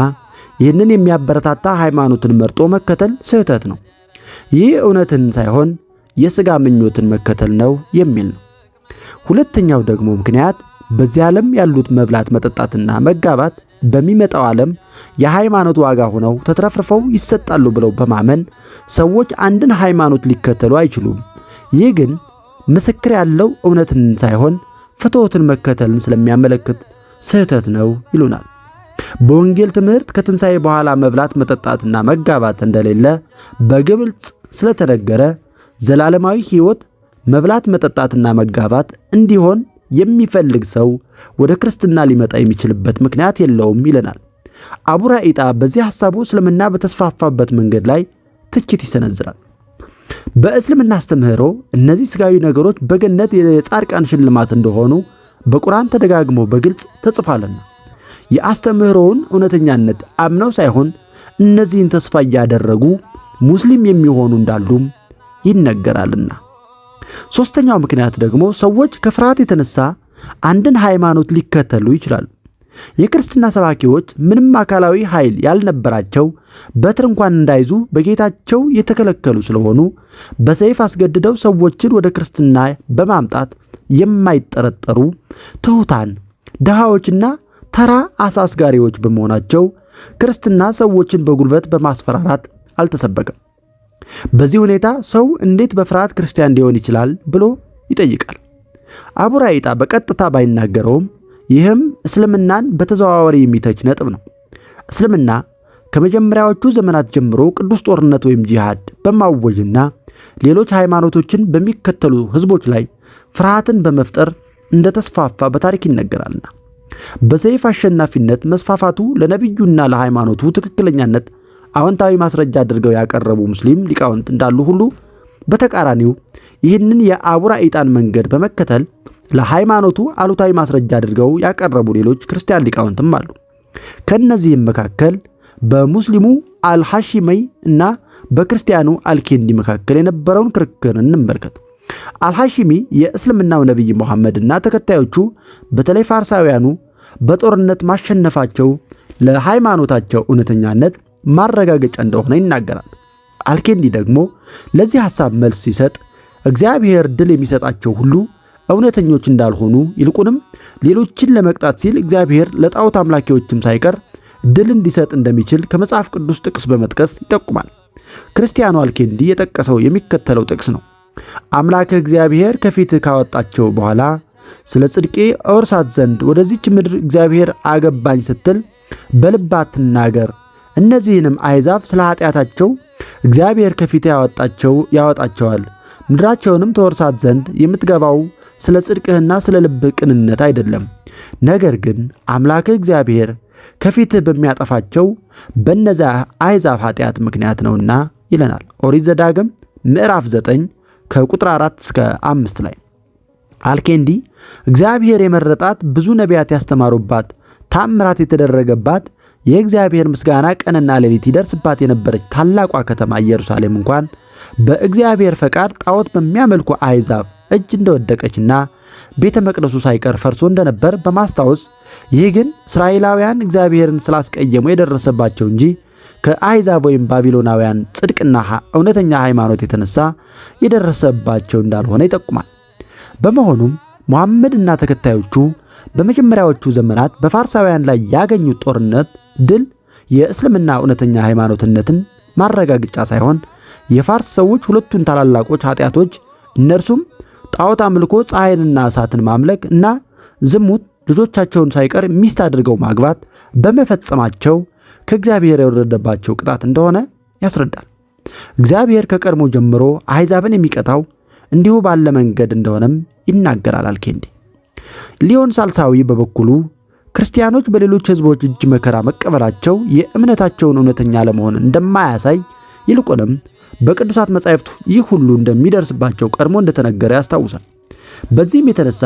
ይህንን የሚያበረታታ ሃይማኖትን መርጦ መከተል ስህተት ነው። ይህ እውነትን ሳይሆን የሥጋ ምኞትን መከተል ነው የሚል ነው። ሁለተኛው ደግሞ ምክንያት በዚህ ዓለም ያሉት መብላት፣ መጠጣትና መጋባት በሚመጣው ዓለም የሃይማኖት ዋጋ ሆነው ተትረፍርፈው ይሰጣሉ ብለው በማመን ሰዎች አንድን ሃይማኖት ሊከተሉ አይችሉም። ይህ ግን ምስክር ያለው እውነትን ሳይሆን ፍትወትን መከተልን ስለሚያመለክት ስህተት ነው ይሉናል። በወንጌል ትምህርት ከትንሣኤ በኋላ መብላት፣ መጠጣትና መጋባት እንደሌለ በግልጽ ስለተነገረ ዘላለማዊ ሕይወት መብላት፣ መጠጣትና መጋባት እንዲሆን የሚፈልግ ሰው ወደ ክርስትና ሊመጣ የሚችልበት ምክንያት የለውም ይለናል። አቡራኢጣ በዚህ ሐሳቡ እስልምና በተስፋፋበት መንገድ ላይ ትችት ይሰነዝራል። በእስልምና አስተምህሮ እነዚህ ስጋዊ ነገሮች በገነት የጻድቃን ሽልማት እንደሆኑ በቁርአን ተደጋግሞ በግልጽ ተጽፏልና የአስተምህሮውን እውነተኛነት አምነው ሳይሆን እነዚህን ተስፋ እያደረጉ ሙስሊም የሚሆኑ እንዳሉም ይነገራልና። ሶስተኛው ምክንያት ደግሞ ሰዎች ከፍርሃት የተነሳ አንድን ሃይማኖት ሊከተሉ ይችላሉ። የክርስትና ሰባኪዎች ምንም አካላዊ ኃይል ያልነበራቸው በትር እንኳን እንዳይዙ በጌታቸው የተከለከሉ ስለሆኑ በሰይፍ አስገድደው ሰዎችን ወደ ክርስትና በማምጣት የማይጠረጠሩ ትሑታን፣ ድሃዎችና ተራ አሳስጋሪዎች በመሆናቸው ክርስትና ሰዎችን በጉልበት በማስፈራራት አልተሰበከም። በዚህ ሁኔታ ሰው እንዴት በፍርሃት ክርስቲያን ሊሆን ይችላል ብሎ ይጠይቃል። አቡራኢጣ በቀጥታ ባይናገረውም ይህም እስልምናን በተዘዋዋሪ የሚተች ነጥብ ነው። እስልምና ከመጀመሪያዎቹ ዘመናት ጀምሮ ቅዱስ ጦርነት ወይም ጂሃድ በማወጅና ሌሎች ሃይማኖቶችን በሚከተሉ ህዝቦች ላይ ፍርሃትን በመፍጠር እንደተስፋፋ በታሪክ ይነገራልና በሰይፍ አሸናፊነት መስፋፋቱ ለነብዩና ለሃይማኖቱ ትክክለኛነት አዎንታዊ ማስረጃ አድርገው ያቀረቡ ሙስሊም ሊቃውንት እንዳሉ ሁሉ በተቃራኒው ይህንን የአቡራኢጣን መንገድ በመከተል ለሃይማኖቱ አሉታዊ ማስረጃ አድርገው ያቀረቡ ሌሎች ክርስቲያን ሊቃውንትም አሉ። ከነዚህም መካከል በሙስሊሙ አልሐሺመይ እና በክርስቲያኑ አልኬንዲ መካከል የነበረውን ክርክር እንመልከት። አልሐሺሚ የእስልምናው ነብይ መሐመድና ተከታዮቹ በተለይ ፋርሳውያኑ በጦርነት ማሸነፋቸው ለሃይማኖታቸው እውነተኛነት ማረጋገጫ እንደሆነ ይናገራል። አልኬንዲ ደግሞ ለዚህ ሐሳብ መልስ ሲሰጥ እግዚአብሔር ድል የሚሰጣቸው ሁሉ እውነተኞች እንዳልሆኑ ይልቁንም ሌሎችን ለመቅጣት ሲል እግዚአብሔር ለጣዖት አምላኪዎችም ሳይቀር ድል እንዲሰጥ እንደሚችል ከመጽሐፍ ቅዱስ ጥቅስ በመጥቀስ ይጠቁማል። ክርስቲያኑ አልኬንዲ የጠቀሰው የሚከተለው ጥቅስ ነው። አምላክህ እግዚአብሔር ከፊትህ ካወጣቸው በኋላ ስለ ጽድቄ እወርሳት ዘንድ ወደዚች ምድር እግዚአብሔር አገባኝ ስትል በልባት ትናገር፣ እነዚህንም አሕዛብ ስለ ኃጢአታቸው እግዚአብሔር ከፊት ያወጣቸዋል። ምድራቸውንም ተወርሳት ዘንድ የምትገባው ስለ ጽድቅህና ስለ ልብህ ቅንነት አይደለም፣ ነገር ግን አምላክህ እግዚአብሔር ከፊትህ በሚያጠፋቸው በእነዚያ አሕዛብ ኃጢአት ምክንያት ነውና ይለናል። ኦሪት ዘዳግም ምዕራፍ 9 ከቁጥር 4 እስከ 5 ላይ አልኬንዲ እግዚአብሔር የመረጣት ብዙ ነቢያት ያስተማሩባት ታምራት የተደረገባት የእግዚአብሔር ምስጋና ቀንና ሌሊት ይደርስባት የነበረች ታላቋ ከተማ ኢየሩሳሌም እንኳን በእግዚአብሔር ፈቃድ ጣዖት በሚያመልኩ አሕዛብ እጅ እንደወደቀችና ቤተ መቅደሱ ሳይቀር ፈርሶ እንደነበር በማስታወስ ይህ ግን እስራኤላውያን እግዚአብሔርን ስላስቀየሙ የደረሰባቸው እንጂ ከአሕዛብ ወይም ባቢሎናውያን ጽድቅና እውነተኛ ሃይማኖት የተነሳ የደረሰባቸው እንዳልሆነ ይጠቁማል። በመሆኑም ሙሐመድና ተከታዮቹ በመጀመሪያዎቹ ዘመናት በፋርሳውያን ላይ ያገኙት ጦርነት ድል የእስልምና እውነተኛ ሃይማኖትነትን ማረጋገጫ ሳይሆን የፋርስ ሰዎች ሁለቱን ታላላቆች ኃጢአቶች እነርሱም ጣዖት አምልኮ፣ ፀሐይንና እሳትን ማምለክ እና ዝሙት ልጆቻቸውን ሳይቀር ሚስት አድርገው ማግባት በመፈጸማቸው ከእግዚአብሔር የወረደባቸው ቅጣት እንደሆነ ያስረዳል። እግዚአብሔር ከቀድሞ ጀምሮ አሕዛብን የሚቀጣው እንዲሁ ባለ መንገድ እንደሆነም ይናገራል። አልኬንዲ ሊዮን ሳልሳዊ በበኩሉ ክርስቲያኖች በሌሎች ሕዝቦች እጅ መከራ መቀበላቸው የእምነታቸውን እውነተኛ ለመሆን እንደማያሳይ ይልቁንም በቅዱሳት መጻሕፍት ይህ ሁሉ እንደሚደርስባቸው ቀድሞ እንደተነገረ ያስታውሳል። በዚህም የተነሳ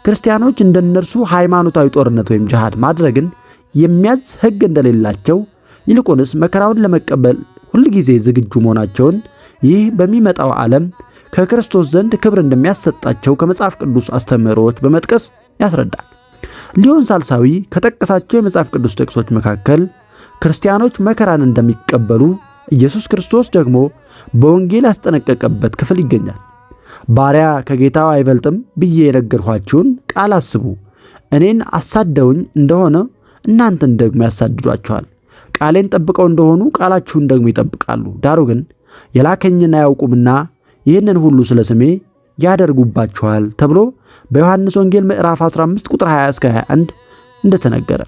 ክርስቲያኖች እንደነርሱ ሃይማኖታዊ ጦርነት ወይም ጅሃድ ማድረግን የሚያዝ ሕግ እንደሌላቸው ይልቁንስ መከራውን ለመቀበል ሁልጊዜ ዝግጁ መሆናቸውን ይህ በሚመጣው ዓለም ከክርስቶስ ዘንድ ክብር እንደሚያሰጣቸው ከመጽሐፍ ቅዱስ አስተምህሮዎች በመጥቀስ ያስረዳል። ሊዮን ሳልሳዊ ከጠቀሳቸው የመጽሐፍ ቅዱስ ጥቅሶች መካከል ክርስቲያኖች መከራን እንደሚቀበሉ ኢየሱስ ክርስቶስ ደግሞ በወንጌል ያስጠነቀቀበት ክፍል ይገኛል። ባሪያ ከጌታው አይበልጥም ብዬ የነገርኋችሁን ቃል አስቡ። እኔን አሳደውኝ እንደሆነ እናንተን ደግሞ ያሳድዷችኋል። ቃሌን ጠብቀው እንደሆኑ ቃላችሁን ደግሞ ይጠብቃሉ። ዳሩ ግን የላከኝን አያውቁምና ይህንን ሁሉ ስለ ስሜ ያደርጉባችኋል ተብሎ በዮሐንስ ወንጌል ምዕራፍ 15 ቁጥር 20 እስከ 21 እንደተነገረ።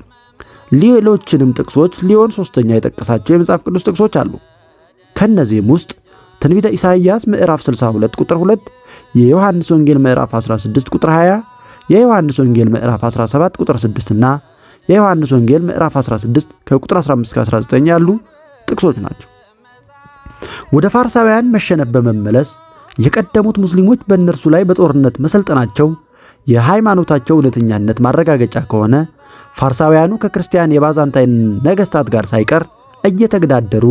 ሌሎችንም ጥቅሶች ሊዮን ሶስተኛ የጠቀሳቸው የመጽሐፍ ቅዱስ ጥቅሶች አሉ። ከነዚህም ውስጥ ትንቢተ ኢሳይያስ ምዕራፍ 62 ቁጥር 2፣ የዮሐንስ ወንጌል ምዕራፍ 16 ቁጥር 20፣ የዮሐንስ ወንጌል ምዕራፍ 17 ቁጥር 6 እና የዮሐንስ ወንጌል ምዕራፍ 16 ከቁጥር 15 እስከ 19 ያሉ ጥቅሶች ናቸው። ወደ ፋርሳውያን መሸነፍ በመመለስ የቀደሙት ሙስሊሞች በእነርሱ ላይ በጦርነት መሰልጠናቸው የሃይማኖታቸው እውነተኛነት ማረጋገጫ ከሆነ ፋርሳውያኑ ከክርስቲያን የባዛንታይን ነገስታት ጋር ሳይቀር እየተገዳደሩ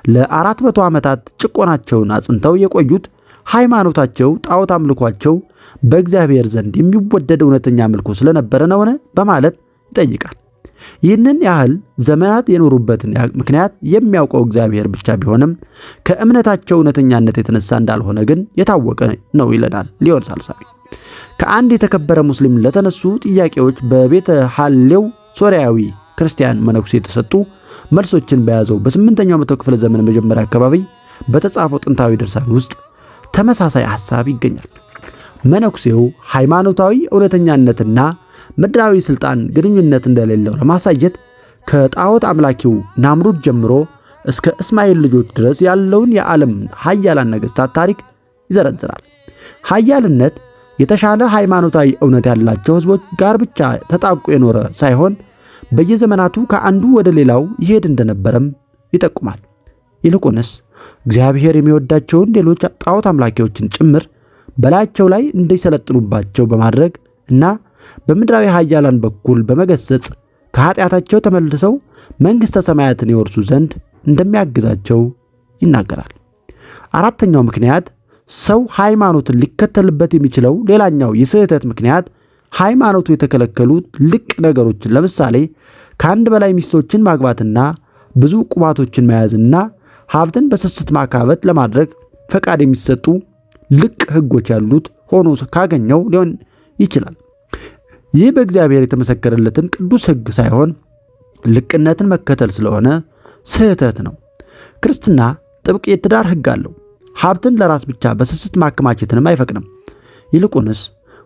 ለ400 ዓመታት ጭቆናቸውን አጽንተው የቆዩት ሃይማኖታቸው ጣዖት አምልኳቸው በእግዚአብሔር ዘንድ የሚወደድ እውነተኛ አምልኮ ስለነበረ ነውን በማለት ይጠይቃል። ይህንን ያህል ዘመናት የኖሩበትን ምክንያት የሚያውቀው እግዚአብሔር ብቻ ቢሆንም ከእምነታቸው እውነተኛነት የተነሳ እንዳልሆነ ግን የታወቀ ነው ይለናል ሊዮን ሳልሳዊ። ከአንድ የተከበረ ሙስሊም ለተነሱ ጥያቄዎች በቤተ ሐሌው ሶሪያዊ ክርስቲያን መነኩሴ የተሰጡ መልሶችን በያዘው በ8ኛው መቶ ክፍለ ዘመን መጀመሪያ አካባቢ በተጻፈው ጥንታዊ ድርሳን ውስጥ ተመሳሳይ ሐሳብ ይገኛል። መነኩሴው ሃይማኖታዊ እውነተኛነትና ምድራዊ ስልጣን ግንኙነት እንደሌለው ለማሳየት ከጣዖት አምላኪው ናምሩድ ጀምሮ እስከ እስማኤል ልጆች ድረስ ያለውን የዓለም ኃያላን ነገስታት ታሪክ ይዘረዝራል። ኃያልነት የተሻለ ሃይማኖታዊ እውነት ያላቸው ህዝቦች ጋር ብቻ ተጣብቆ የኖረ ሳይሆን በየዘመናቱ ከአንዱ ወደ ሌላው ይሄድ እንደነበረም ይጠቁማል። ይልቁንስ እግዚአብሔር የሚወዳቸውን ሌሎች ጣዖት አምላኪዎችን ጭምር በላያቸው ላይ እንዲሰለጥኑባቸው በማድረግ እና በምድራዊ ኃያላን በኩል በመገሰጽ ከኃጢአታቸው ተመልሰው መንግሥተ ሰማያትን ይወርሱ ዘንድ እንደሚያግዛቸው ይናገራል። አራተኛው ምክንያት ሰው ሃይማኖትን ሊከተልበት የሚችለው ሌላኛው የስህተት ምክንያት ሃይማኖቱ የተከለከሉ ልቅ ነገሮችን ለምሳሌ ከአንድ በላይ ሚስቶችን ማግባትና ብዙ ቁባቶችን መያዝና ሀብትን በስስት ማካበት ለማድረግ ፈቃድ የሚሰጡ ልቅ ሕጎች ያሉት ሆኖ ካገኘው ሊሆን ይችላል። ይህ በእግዚአብሔር የተመሰከረለትን ቅዱስ ሕግ ሳይሆን ልቅነትን መከተል ስለሆነ ስህተት ነው። ክርስትና ጥብቅ የትዳር ሕግ አለው። ሀብትን ለራስ ብቻ በስስት ማከማቸትንም አይፈቅድም። ይልቁንስ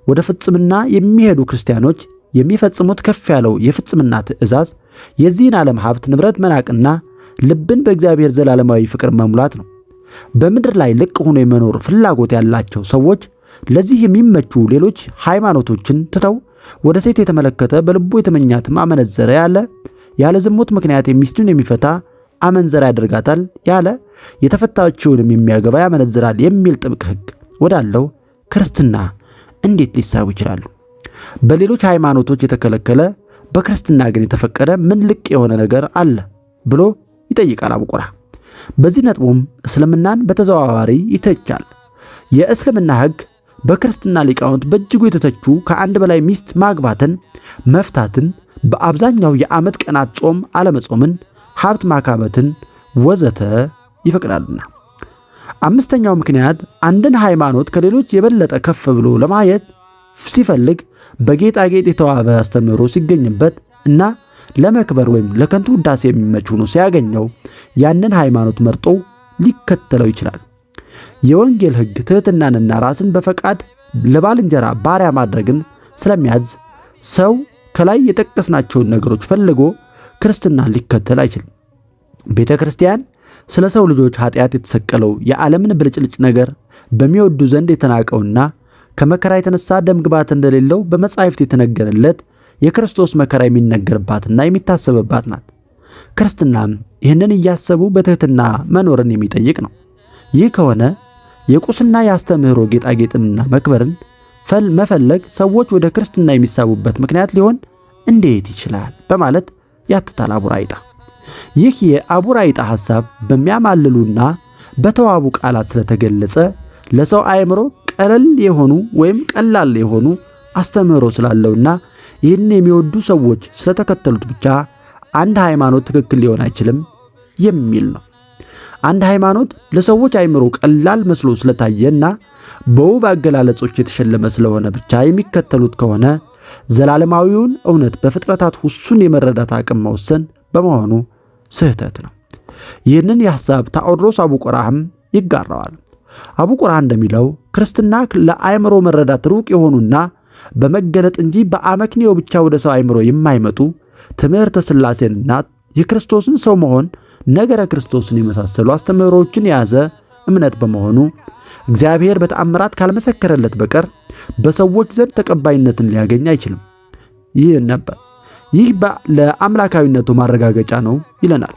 ወደ ፍጽምና የሚሄዱ ክርስቲያኖች የሚፈጽሙት ከፍ ያለው የፍጽምና ትእዛዝ የዚህን ዓለም ሀብት ንብረት መናቅና ልብን በእግዚአብሔር ዘላለማዊ ፍቅር መሙላት ነው። በምድር ላይ ልቅ ሆኖ የመኖር ፍላጎት ያላቸው ሰዎች ለዚህ የሚመቹ ሌሎች ሃይማኖቶችን ትተው ወደ ሴት የተመለከተ በልቡ የተመኛትም አመነዘረ ያለ ዝሙት ምክንያት ሚስቱን የሚፈታ አመንዘራ ያደርጋታል ያለ የተፈታችውንም የሚያገባ ያመነዝራል የሚል ጥብቅ ሕግ ወዳለው ክርስትና እንዴት ሊሳቡ ይችላሉ? በሌሎች ሃይማኖቶች የተከለከለ በክርስትና ግን የተፈቀደ ምን ልቅ የሆነ ነገር አለ ብሎ ይጠይቃል አቡ ቁራ። በዚህ ነጥቡም እስልምናን በተዘዋዋሪ ይተቻል። የእስልምና ሕግ በክርስትና ሊቃውንት በእጅጉ የተተቹ ከአንድ በላይ ሚስት ማግባትን፣ መፍታትን፣ በአብዛኛው የዓመት ቀናት ጾም አለመጾምን፣ ሀብት ማካበትን ወዘተ ይፈቅዳልና። አምስተኛው ምክንያት አንድን ሃይማኖት ከሌሎች የበለጠ ከፍ ብሎ ለማየት ሲፈልግ በጌጣጌጥ የተዋበ አስተምህሮ ሲገኝበት እና ለመክበር ወይም ለከንቱ ውዳሴ የሚመች ሆኖ ሲያገኘው ያንን ሃይማኖት መርጦ ሊከተለው ይችላል። የወንጌል ሕግ ትሕትናንና ራስን በፈቃድ ለባልንጀራ ባሪያ ማድረግን ስለሚያዝ ሰው ከላይ የጠቀስናቸውን ነገሮች ፈልጎ ክርስትናን ሊከተል አይችልም። ቤተ ክርስቲያን ስለ ሰው ልጆች ኃጢአት የተሰቀለው የዓለምን ብልጭልጭ ነገር በሚወዱ ዘንድ የተናቀውና ከመከራ የተነሳ ደም ግባት እንደሌለው በመጻሕፍት የተነገረለት የክርስቶስ መከራ የሚነገርባትና የሚታሰብባት ናት። ክርስትናም ይህንን እያሰቡ በትሕትና መኖርን የሚጠይቅ ነው። ይህ ከሆነ የቁስና የአስተምህሮ ጌጣጌጥንና መክበርን መፈለግ ሰዎች ወደ ክርስትና የሚሳቡበት ምክንያት ሊሆን እንዴት ይችላል? በማለት ያትታል አቡራይጣ። ይህ የአቡራይጣ ሐሳብ በሚያማልሉና በተዋቡ ቃላት ስለተገለጸ ለሰው አእምሮ ቀለል የሆኑ ወይም ቀላል የሆኑ አስተምህሮ ስላለውና ይህን የሚወዱ ሰዎች ስለተከተሉት ብቻ አንድ ሃይማኖት ትክክል ሊሆን አይችልም የሚል ነው። አንድ ሃይማኖት ለሰዎች አእምሮ ቀላል መስሎ ስለታየና በውብ አገላለጾች የተሸለመ ስለሆነ ብቻ የሚከተሉት ከሆነ ዘላለማዊውን እውነት በፍጥረታት ሁሱን የመረዳት አቅም መወሰን በመሆኑ ስህተት ነው። ይህንን የሐሳብ ታኦድሮስ አቡ ቁራህም ይጋራዋል። አቡ ቁራ እንደሚለው ክርስትና ለአእምሮ መረዳት ሩቅ የሆኑና በመገለጥ እንጂ በአመክንዮ ብቻ ወደ ሰው አእምሮ የማይመጡ ትምህርተ ሥላሴንና የክርስቶስን ሰው መሆን ነገረ ክርስቶስን የመሳሰሉ አስተምህሮዎችን የያዘ እምነት በመሆኑ እግዚአብሔር በተአምራት ካልመሰከረለት በቀር በሰዎች ዘንድ ተቀባይነትን ሊያገኝ አይችልም። ይህ ለአምላካዊነቱ ማረጋገጫ ነው ይለናል።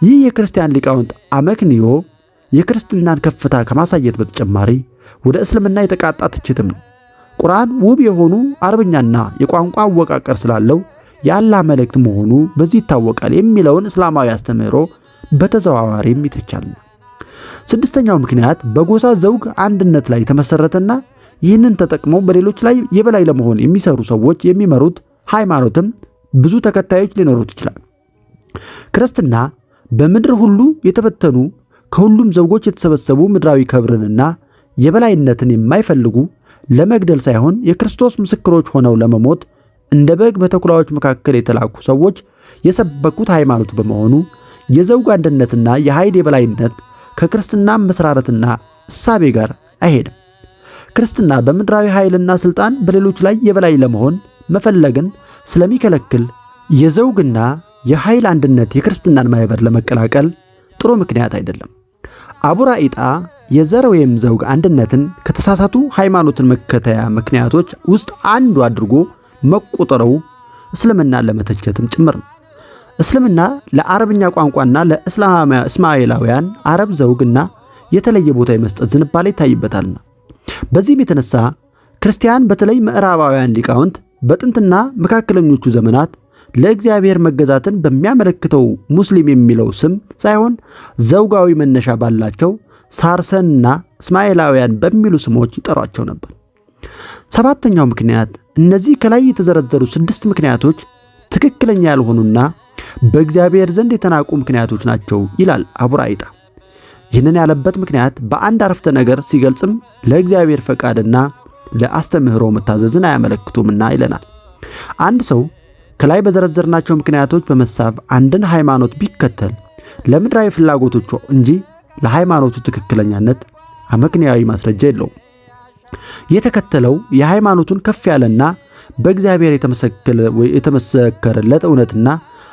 ይህ የክርስቲያን ሊቃውንት አመክንዮ የክርስትናን ከፍታ ከማሳየት በተጨማሪ ወደ እስልምና የተቃጣ ትችትም ነው። ቁርአን ውብ የሆኑ አረብኛና የቋንቋ አወቃቀር ስላለው የአላህ መልእክት መሆኑ በዚህ ይታወቃል የሚለውን እስላማዊ አስተምህሮ በተዘዋዋሪም ይተቻል። ስድስተኛው ምክንያት በጎሳ ዘውግ አንድነት ላይ የተመሰረተና ይህንን ተጠቅመው በሌሎች ላይ የበላይ ለመሆን የሚሰሩ ሰዎች የሚመሩት ሃይማኖትም ብዙ ተከታዮች ሊኖሩት ይችላል። ክርስትና በምድር ሁሉ የተበተኑ ከሁሉም ዘውጎች የተሰበሰቡ ምድራዊ ክብርንና የበላይነትን የማይፈልጉ ለመግደል ሳይሆን የክርስቶስ ምስክሮች ሆነው ለመሞት እንደ በግ በተኩላዎች መካከል የተላኩ ሰዎች የሰበኩት ሃይማኖት በመሆኑ የዘውግ አንድነትና የኃይል የበላይነት ከክርስትና መስራረትና እሳቤ ጋር አይሄድም። ክርስትና በምድራዊ ኃይልና ስልጣን በሌሎች ላይ የበላይ ለመሆን መፈለግን ስለሚከለክል የዘውግና የኃይል አንድነት የክርስትናን ማህበር ለመቀላቀል ጥሩ ምክንያት አይደለም። አቡራኢጣ የዘር ወይም ዘውግ አንድነትን ከተሳሳቱ ሃይማኖትን መከተያ ምክንያቶች ውስጥ አንዱ አድርጎ መቆጠሩ እስልምናን ለመተቸትም ጭምር ነው። እስልምና ለአረብኛ ቋንቋና ለእስማኤላውያን አረብ ዘውግና የተለየ ቦታ የመስጠት ዝንባሌ ይታይበታልና በዚህም የተነሳ ክርስቲያን በተለይ ምዕራባውያን ሊቃውንት በጥንትና መካከለኞቹ ዘመናት ለእግዚአብሔር መገዛትን በሚያመለክተው ሙስሊም የሚለው ስም ሳይሆን ዘውጋዊ መነሻ ባላቸው ሳርሰንና እስማኤላውያን በሚሉ ስሞች ይጠሯቸው ነበር። ሰባተኛው ምክንያት እነዚህ ከላይ የተዘረዘሩ 6 ምክንያቶች ትክክለኛ ያልሆኑና በእግዚአብሔር ዘንድ የተናቁ ምክንያቶች ናቸው ይላል አቡራኢጣ። ይህንን ያለበት ምክንያት በአንድ አረፍተ ነገር ሲገልጽም ለእግዚአብሔር ፈቃድና ለአስተምህሮ መታዘዝን አያመለክቱምና ይለናል። አንድ ሰው ከላይ በዘረዘርናቸው ምክንያቶች በመሳብ አንድን ሃይማኖት ቢከተል ለምድራዊ ፍላጎቶቹ እንጂ ለሃይማኖቱ ትክክለኛነት አመክንያዊ ማስረጃ የለውም። የተከተለው የሃይማኖቱን ከፍ ያለና በእግዚአብሔር የተመሰከረለት እውነትና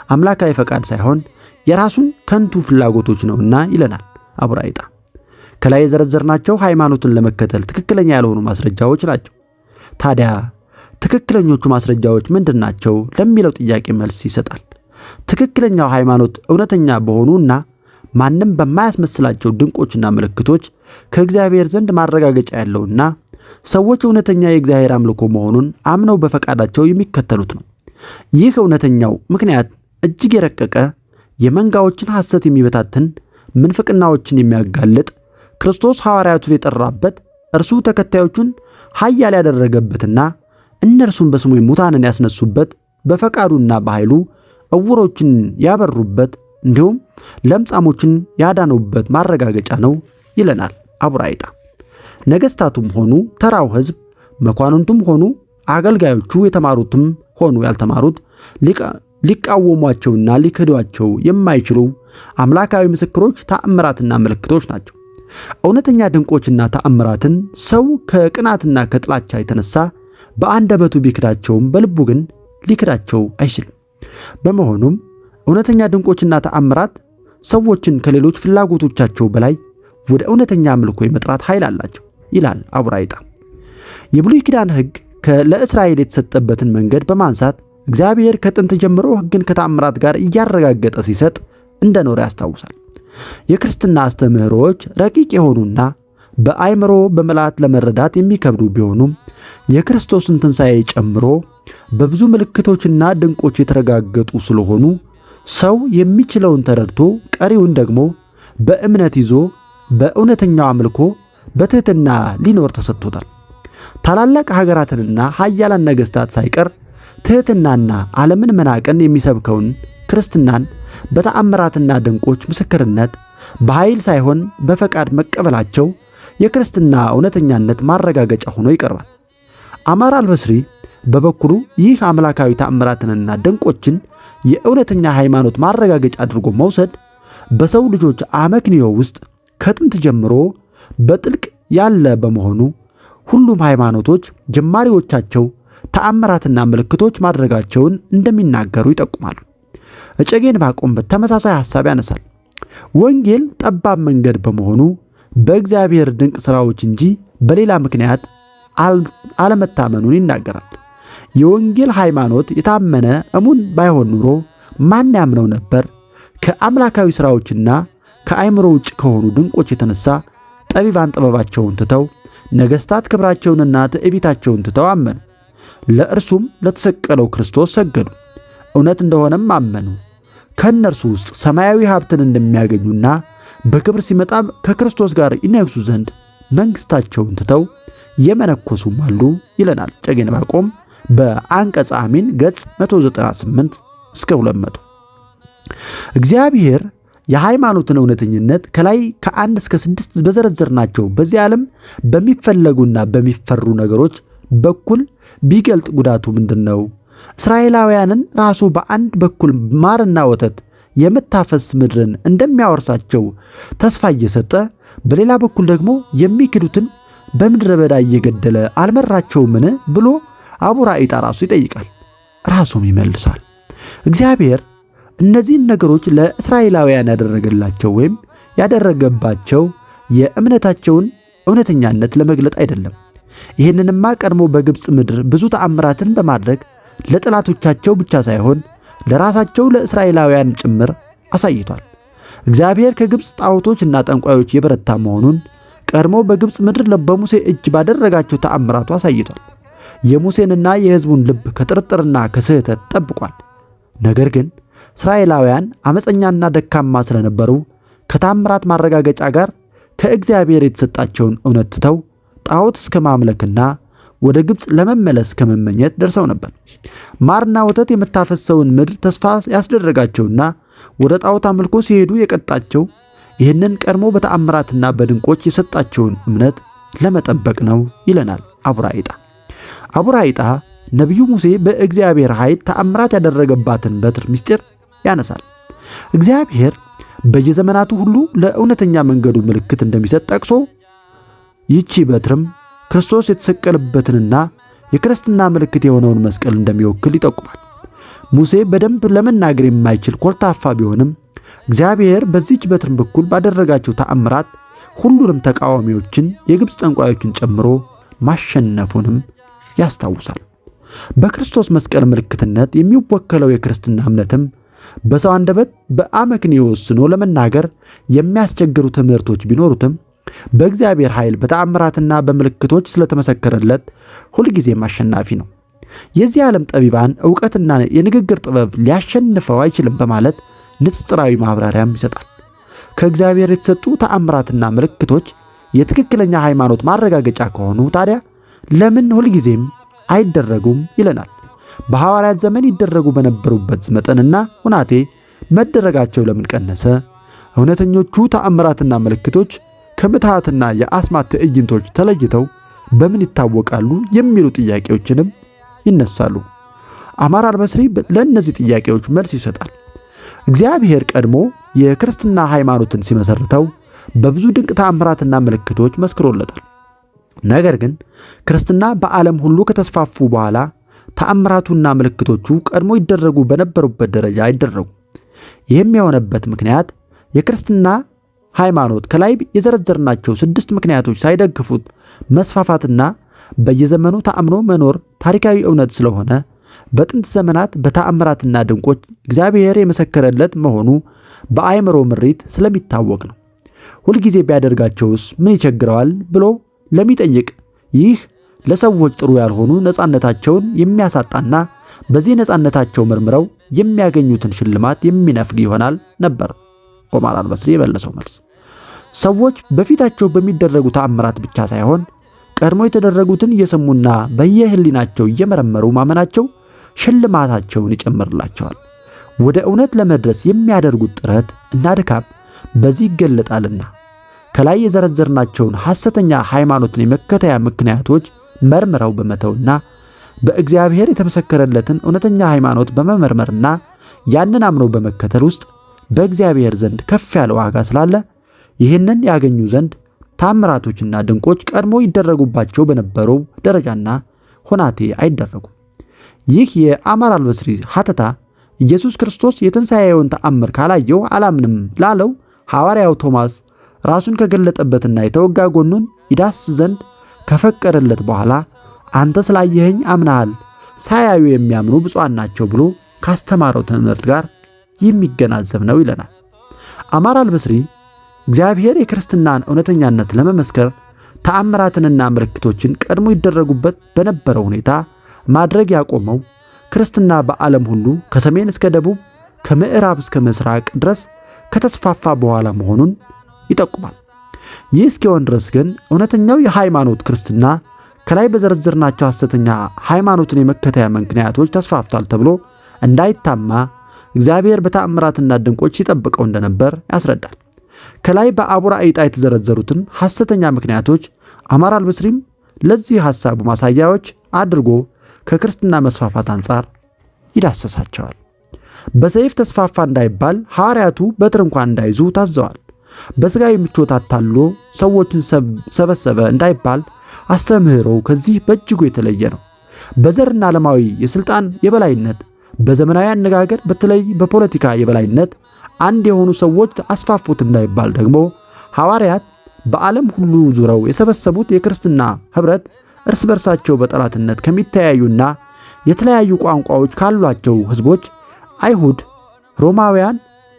አምላካዊ ፈቃድ ሳይሆን የራሱን ከንቱ ፍላጎቶች ነውና ይለናል አቡራይጣ። ከላይ የዘረዘርናቸው ሃይማኖትን ለመከተል ትክክለኛ ያልሆኑ ማስረጃዎች ናቸው። ታዲያ ትክክለኞቹ ማስረጃዎች ምንድናቸው ለሚለው ጥያቄ መልስ ይሰጣል። ትክክለኛው ሃይማኖት እውነተኛ በሆኑና ማንም በማያስመስላቸው ድንቆችና ምልክቶች ከእግዚአብሔር ዘንድ ማረጋገጫ ያለውና ሰዎች እውነተኛ የእግዚአብሔር አምልኮ መሆኑን አምነው በፈቃዳቸው የሚከተሉት ነው። ይህ እውነተኛው ምክንያት እጅግ የረቀቀ የመንጋዎችን ሐሰት የሚበታትን ምንፍቅናዎችን የሚያጋልጥ ክርስቶስ ሐዋርያቱን የጠራበት እርሱ ተከታዮቹን ኃያል ያደረገበትና እነርሱም በስሙ ሙታንን ያስነሱበት በፈቃዱና በኃይሉ ዕውሮችን ያበሩበት እንዲሁም ለምጻሞችን ያዳኑበት ማረጋገጫ ነው ይለናል አቡራይጣ። ነገሥታቱም ሆኑ ተራው ሕዝብ፣ መኳንንቱም ሆኑ አገልጋዮቹ፣ የተማሩትም ሆኑ ያልተማሩት ሊቃወሟቸውና ሊክዷቸው የማይችሉ አምላካዊ ምስክሮች ተአምራትና ምልክቶች ናቸው። እውነተኛ ድንቆችና ተአምራትን ሰው ከቅናትና ከጥላቻ የተነሳ በአንደበቱ ቢክዳቸውም በልቡ ግን ሊክዳቸው አይችልም። በመሆኑም እውነተኛ ድንቆችና ተአምራት ሰዎችን ከሌሎች ፍላጎቶቻቸው በላይ ወደ እውነተኛ አምልኮ የመጥራት ኃይል አላቸው ይላል አቡራይጣ። የብሉይ ኪዳን ሕግ ለእስራኤል የተሰጠበትን መንገድ በማንሳት እግዚአብሔር ከጥንት ጀምሮ ሕግን ከተአምራት ጋር እያረጋገጠ ሲሰጥ እንደኖረ ያስታውሳል። የክርስትና አስተምህሮዎች ረቂቅ የሆኑና በአይምሮ በመላት ለመረዳት የሚከብዱ ቢሆኑም የክርስቶስን ትንሣኤ ጨምሮ በብዙ ምልክቶችና ድንቆች የተረጋገጡ ስለሆኑ ሰው የሚችለውን ተረድቶ ቀሪውን ደግሞ በእምነት ይዞ በእውነተኛው አምልኮ በትሕትና ሊኖር ተሰጥቶታል። ታላላቅ ሀገራትንና ኃያላን ነገሥታት ሳይቀር ትሕትናና ዓለምን መናቅን የሚሰብከውን ክርስትናን በተአምራትና ድንቆች ምስክርነት በኃይል ሳይሆን በፈቃድ መቀበላቸው የክርስትና እውነተኛነት ማረጋገጫ ሆኖ ይቀርባል። አማር አልበስሪ በበኩሉ ይህ አምላካዊ ተአምራትንና ድንቆችን የእውነተኛ ሃይማኖት ማረጋገጫ አድርጎ መውሰድ በሰው ልጆች አመክንዮ ውስጥ ከጥንት ጀምሮ በጥልቅ ያለ በመሆኑ ሁሉም ሃይማኖቶች ጅማሬዎቻቸው ተአምራትና ምልክቶች ማድረጋቸውን እንደሚናገሩ ይጠቁማሉ። እጨጌ ዕንባቆም በተመሳሳይ ሐሳብ ያነሳል። ወንጌል ጠባብ መንገድ በመሆኑ በእግዚአብሔር ድንቅ ሥራዎች እንጂ በሌላ ምክንያት አለመታመኑን ይናገራል። የወንጌል ሃይማኖት የታመነ እሙን ባይሆን ኑሮ ማን ያምነው ነበር? ከአምላካዊ ሥራዎችና ከአእምሮ ውጭ ከሆኑ ድንቆች የተነሳ ጠቢባን ጥበባቸውን ትተው ነገሥታት ክብራቸውንና ትዕቢታቸውን ትተው አመኑ። ለእርሱም ለተሰቀለው ክርስቶስ ሰገዱ፣ እውነት እንደሆነም አመኑ። ከእነርሱ ውስጥ ሰማያዊ ሀብትን እንደሚያገኙና በክብር ሲመጣ ከክርስቶስ ጋር ይነግሱ ዘንድ መንግሥታቸውን ትተው የመነኮሱም አሉ ይለናል እጨጌ ዕንባቆም በአንቀጸ አሚን ገጽ 198 እስከ 200። እግዚአብሔር የሃይማኖትን እውነተኝነት ከላይ ከ1 እስከ 6 በዘረዘርናቸው በዚህ ዓለም በሚፈለጉና በሚፈሩ ነገሮች በኩል ቢገልጥ ጉዳቱ ምንድነው? እስራኤላውያንን ራሱ በአንድ በኩል ማርና ወተት የምታፈስ ምድርን እንደሚያወርሳቸው ተስፋ እየሰጠ በሌላ በኩል ደግሞ የሚክዱትን በምድረ በዳ እየገደለ አልመራቸውምን ብሎ አቡራይጣ ራሱ ይጠይቃል፣ ራሱም ይመልሳል። እግዚአብሔር እነዚህን ነገሮች ለእስራኤላውያን ያደረገላቸው ወይም ያደረገባቸው የእምነታቸውን እውነተኛነት ለመግለጥ አይደለም። ይህንንማ ቀድሞ በግብፅ ምድር ብዙ ተአምራትን በማድረግ ለጠላቶቻቸው ብቻ ሳይሆን ለራሳቸው ለእስራኤላውያን ጭምር አሳይቷል። እግዚአብሔር ከግብፅ ጣዖቶችና ጠንቋዮች የበረታ መሆኑን ቀድሞ በግብፅ ምድር በሙሴ እጅ ባደረጋቸው ተአምራቱ አሳይቷል። የሙሴንና የሕዝቡን ልብ ከጥርጥርና ከስህተት ጠብቋል። ነገር ግን እስራኤላውያን አመፀኛና ደካማ ስለነበሩ ከተአምራት ማረጋገጫ ጋር ከእግዚአብሔር የተሰጣቸውን እውነት ትተው ጣዖት እስከ ማምለክና ወደ ግብፅ ለመመለስ ከመመኘት ደርሰው ነበር። ማርና ወተት የምታፈሰውን ምድር ተስፋ ያስደረጋቸውና ወደ ጣዖት አምልኮ ሲሄዱ የቀጣቸው ይህንን ቀድሞ በተአምራትና በድንቆች የሰጣቸውን እምነት ለመጠበቅ ነው ይለናል አቡራይጣ። አቡራይጣ ነቢዩ ሙሴ በእግዚአብሔር ኃይል ተአምራት ያደረገባትን በትር ምስጢር ያነሳል። እግዚአብሔር በየዘመናቱ ሁሉ ለእውነተኛ መንገዱ ምልክት እንደሚሰጥ ጠቅሶ ይቺ በትርም ክርስቶስ የተሰቀለበትንና የክርስትና ምልክት የሆነውን መስቀል እንደሚወክል ይጠቁማል። ሙሴ በደንብ ለመናገር የማይችል ኮልታፋ ቢሆንም እግዚአብሔር በዚህች በትር በኩል ባደረጋቸው ተአምራት ሁሉንም ተቃዋሚዎችን የግብፅ ጠንቋዮችን ጨምሮ ማሸነፉንም ያስታውሳል። በክርስቶስ መስቀል ምልክትነት የሚወከለው የክርስትና እምነትም በሰው አንደበት በአመክንዮ ወስኖ ለመናገር የሚያስቸግሩ ትምህርቶች ቢኖሩትም በእግዚአብሔር ኃይል በተአምራትና በምልክቶች ስለተመሰከረለት ሁልጊዜም አሸናፊ ነው። የዚህ ዓለም ጠቢባን ዕውቀትና የንግግር ጥበብ ሊያሸንፈው አይችልም በማለት ንጽጽራዊ ማብራሪያም ይሰጣል። ከእግዚአብሔር የተሰጡ ተአምራትና ምልክቶች የትክክለኛ ሃይማኖት ማረጋገጫ ከሆኑ ታዲያ ለምን ሁልጊዜም አይደረጉም ይለናል። በሐዋርያት ዘመን ይደረጉ በነበሩበት መጠንና ሁናቴ መደረጋቸው ለምን ቀነሰ? እውነተኞቹ ተአምራትና ምልክቶች ከምትሃትና የአስማት ትዕይንቶች ተለይተው በምን ይታወቃሉ? የሚሉ ጥያቄዎችንም ይነሳሉ። አማራ አልበስሪ ለእነዚህ ጥያቄዎች መልስ ይሰጣል። እግዚአብሔር ቀድሞ የክርስትና ሃይማኖትን ሲመሰርተው በብዙ ድንቅ ተአምራትና ምልክቶች መስክሮለታል። ነገር ግን ክርስትና በዓለም ሁሉ ከተስፋፉ በኋላ ተአምራቱና ምልክቶቹ ቀድሞ ይደረጉ በነበሩበት ደረጃ አይደረጉም። ይህም የሆነበት ምክንያት የክርስትና ሃይማኖት ከላይ የዘረዘርናቸው 6 ምክንያቶች ሳይደግፉት መስፋፋትና በየዘመኑ ተአምኖ መኖር ታሪካዊ እውነት ስለሆነ በጥንት ዘመናት በተአምራትና ድንቆች እግዚአብሔር የመሰከረለት መሆኑ በአእምሮ ምሪት ስለሚታወቅ ነው። ሁልጊዜ ቢያደርጋቸውስ ምን ይቸግረዋል ብሎ ለሚጠይቅ ይህ ለሰዎች ጥሩ ያልሆኑ ነፃነታቸውን የሚያሳጣና በዚህ ነፃነታቸው መርምረው የሚያገኙትን ሽልማት የሚነፍግ ይሆናል ነበር ኦማር አልበስሪ የመለሰው መልስ። ሰዎች በፊታቸው በሚደረጉ ተአምራት ብቻ ሳይሆን ቀድሞ የተደረጉትን እየሰሙና በየህሊናቸው እየመረመሩ ማመናቸው ሽልማታቸውን ይጨምርላቸዋል። ወደ እውነት ለመድረስ የሚያደርጉት ጥረት እና ድካም በዚህ ይገለጣልና ከላይ የዘረዘርናቸውን ሐሰተኛ ሃይማኖትን የመከተያ ምክንያቶች መርምረው በመተውና በእግዚአብሔር የተመሰከረለትን እውነተኛ ሃይማኖት በመመርመርና ያንን አምነው በመከተል ውስጥ በእግዚአብሔር ዘንድ ከፍ ያለ ዋጋ ስላለ ይህንን ያገኙ ዘንድ ታምራቶችና ድንቆች ቀድሞ ይደረጉባቸው በነበረው ደረጃና ሁናቴ አይደረጉም። ይህ የአማር አልበስሪ ሐተታ ኢየሱስ ክርስቶስ የትንሣኤውን ተአምር ካላየው አላምንም ላለው ሐዋርያው ቶማስ ራሱን ከገለጠበትና የተወጋ ጎኑን ይዳስ ዘንድ ከፈቀደለት በኋላ አንተ ስላየኸኝ አምናሃል፣ ሳያዩ የሚያምኑ ብፁዓን ናቸው ብሎ ካስተማረው ትምህርት ጋር የሚገናዘብ ነው ይለናል። አማር አልበስሪ እግዚአብሔር የክርስትናን እውነተኛነት ለመመስከር ተአምራትንና ምልክቶችን ቀድሞ ይደረጉበት በነበረው ሁኔታ ማድረግ ያቆመው ክርስትና በዓለም ሁሉ ከሰሜን እስከ ደቡብ ከምዕራብ እስከ ምስራቅ ድረስ ከተስፋፋ በኋላ መሆኑን ይጠቁማል። ይህ እስኪሆን ድረስ ግን እውነተኛው የሃይማኖት ክርስትና ከላይ በዘረዘርናቸው ሐሰተኛ ሃይማኖትን የመከተያ ምክንያቶች ተስፋፍቷል ተብሎ እንዳይታማ እግዚአብሔር በተአምራትና ድንቆች ሲጠብቀው እንደነበር ያስረዳል። ከላይ በአቡራ ዕጣ የተዘረዘሩትን ሐሰተኛ ምክንያቶች አማር አልበስሪም ለዚህ ሐሳቡ ማሳያዎች አድርጎ ከክርስትና መስፋፋት አንጻር ይዳሰሳቸዋል። በሰይፍ ተስፋፋ እንዳይባል ሐዋርያቱ በትር እንኳን እንዳይዙ ታዘዋል። በሥጋዊ ምቾት አታሎ ሰዎችን ሰበሰበ እንዳይባል አስተምህሮው ከዚህ በእጅጉ የተለየ ነው። በዘርና ዓለማዊ የሥልጣን የበላይነት፣ በዘመናዊ አነጋገር በተለይ በፖለቲካ የበላይነት አንድ የሆኑ ሰዎች አስፋፉት እንዳይባል ደግሞ ሐዋርያት በዓለም ሁሉ ዙረው የሰበሰቡት የክርስትና ኅብረት እርስ በርሳቸው በጠላትነት ከሚተያዩና የተለያዩ ቋንቋዎች ካሏቸው ሕዝቦች አይሁድ፣ ሮማውያን፣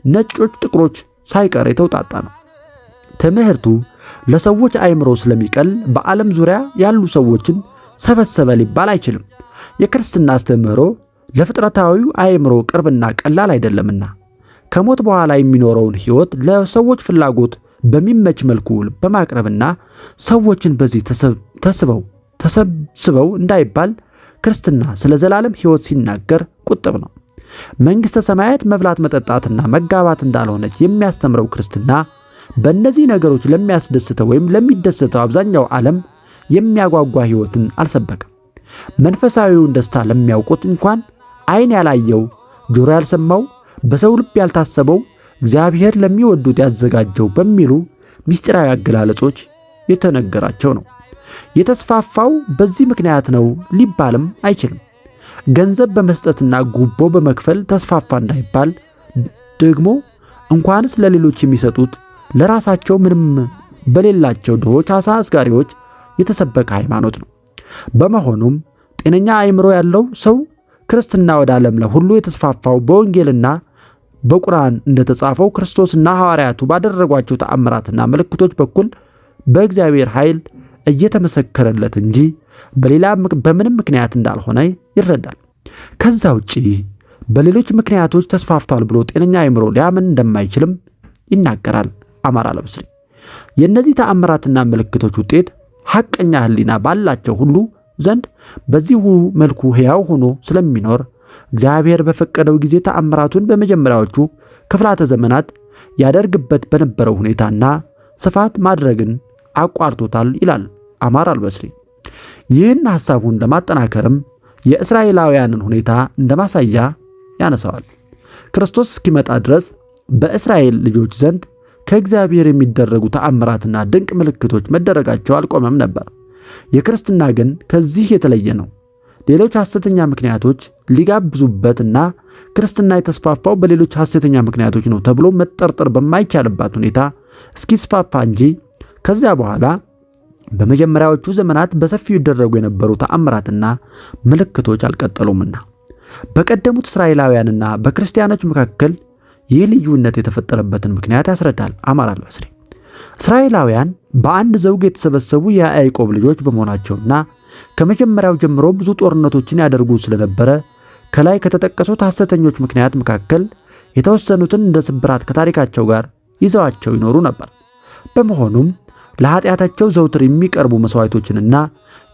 ነጮች፣ ጥቁሮች ሳይቀር የተውጣጣ ነው። ትምህርቱ ለሰዎች አእምሮ ስለሚቀል በዓለም ዙሪያ ያሉ ሰዎችን ሰበሰበ ሊባል አይችልም። የክርስትና አስተምህሮ ለፍጥረታዊው አእምሮ ቅርብና ቀላል አይደለምና ከሞት በኋላ የሚኖረውን ሕይወት ለሰዎች ፍላጎት በሚመች መልኩ በማቅረብና ሰዎችን በዚህ ተሰብስበው እንዳይባል ክርስትና ስለ ዘላለም ሕይወት ሲናገር ቁጥብ ነው። መንግሥተ ሰማያት መብላት መጠጣትና መጋባት እንዳልሆነች የሚያስተምረው ክርስትና በእነዚህ ነገሮች ለሚያስደስተው ወይም ለሚደሰተው አብዛኛው ዓለም የሚያጓጓ ሕይወትን አልሰበከም። መንፈሳዊውን ደስታ ለሚያውቁት እንኳን ዓይን ያላየው ጆሮ ያልሰማው በሰው ልብ ያልታሰበው እግዚአብሔር ለሚወዱት ያዘጋጀው በሚሉ ምስጢራዊ አገላለጾች የተነገራቸው ነው። የተስፋፋው በዚህ ምክንያት ነው ሊባልም አይችልም። ገንዘብ በመስጠትና ጉቦ በመክፈል ተስፋፋ እንዳይባል ደግሞ እንኳንስ ለሌሎች የሚሰጡት ለራሳቸው ምንም በሌላቸው ድሆች አሳ አስጋሪዎች የተሰበከ ሃይማኖት ነው። በመሆኑም ጤነኛ አእምሮ ያለው ሰው ክርስትና ወደ ዓለም ሁሉ የተስፋፋው በወንጌልና በቁርአን እንደተጻፈው ክርስቶስና ሐዋርያቱ ባደረጓቸው ተአምራትና ምልክቶች በኩል በእግዚአብሔር ኃይል እየተመሰከረለት እንጂ በምንም ምክንያት እንዳልሆነ ይረዳል። ከዛ ውጪ በሌሎች ምክንያቶች ተስፋፍቷል ብሎ ጤነኛ አእምሮ ሊያምን እንደማይችልም ይናገራል አማራ አልበስሪ። የእነዚህ ተአምራትና ምልክቶች ውጤት ሐቀኛ ሕሊና ባላቸው ሁሉ ዘንድ በዚሁ መልኩ ሕያው ሆኖ ስለሚኖር እግዚአብሔር በፈቀደው ጊዜ ተአምራቱን በመጀመሪያዎቹ ክፍላተ ዘመናት ያደርግበት በነበረው ሁኔታና ስፋት ማድረግን አቋርጦታል ይላል አማራ አልበስሪ። ይህን ሐሳቡን ለማጠናከርም የእስራኤላውያንን ሁኔታ እንደማሳያ ያነሳዋል። ክርስቶስ እስኪመጣ ድረስ በእስራኤል ልጆች ዘንድ ከእግዚአብሔር የሚደረጉ ተአምራትና ድንቅ ምልክቶች መደረጋቸው አልቆመም ነበር። የክርስትና ግን ከዚህ የተለየ ነው። ሌሎች ሐሰተኛ ምክንያቶች ሊጋብዙበትና ክርስትና የተስፋፋው በሌሎች ሐሰተኛ ምክንያቶች ነው ተብሎ መጠርጠር በማይቻልባት ሁኔታ እስኪስፋፋ እንጂ ከዚያ በኋላ በመጀመሪያዎቹ ዘመናት በሰፊው ይደረጉ የነበሩ ተአምራትና ምልክቶች አልቀጠሉምና በቀደሙት እስራኤላውያንና በክርስቲያኖች መካከል ይህ ልዩነት የተፈጠረበትን ምክንያት ያስረዳል አማራ አልበስሪ። እስራኤላውያን በአንድ ዘውግ የተሰበሰቡ የያዕቆብ ልጆች በመሆናቸውና ከመጀመሪያው ጀምሮ ብዙ ጦርነቶችን ያደርጉ ስለነበረ ከላይ ከተጠቀሱት ሐሰተኞች ምክንያት መካከል የተወሰኑትን እንደ ስብራት ከታሪካቸው ጋር ይዘዋቸው ይኖሩ ነበር። በመሆኑም ለኃጢአታቸው ዘውትር የሚቀርቡ መስዋዕቶችንና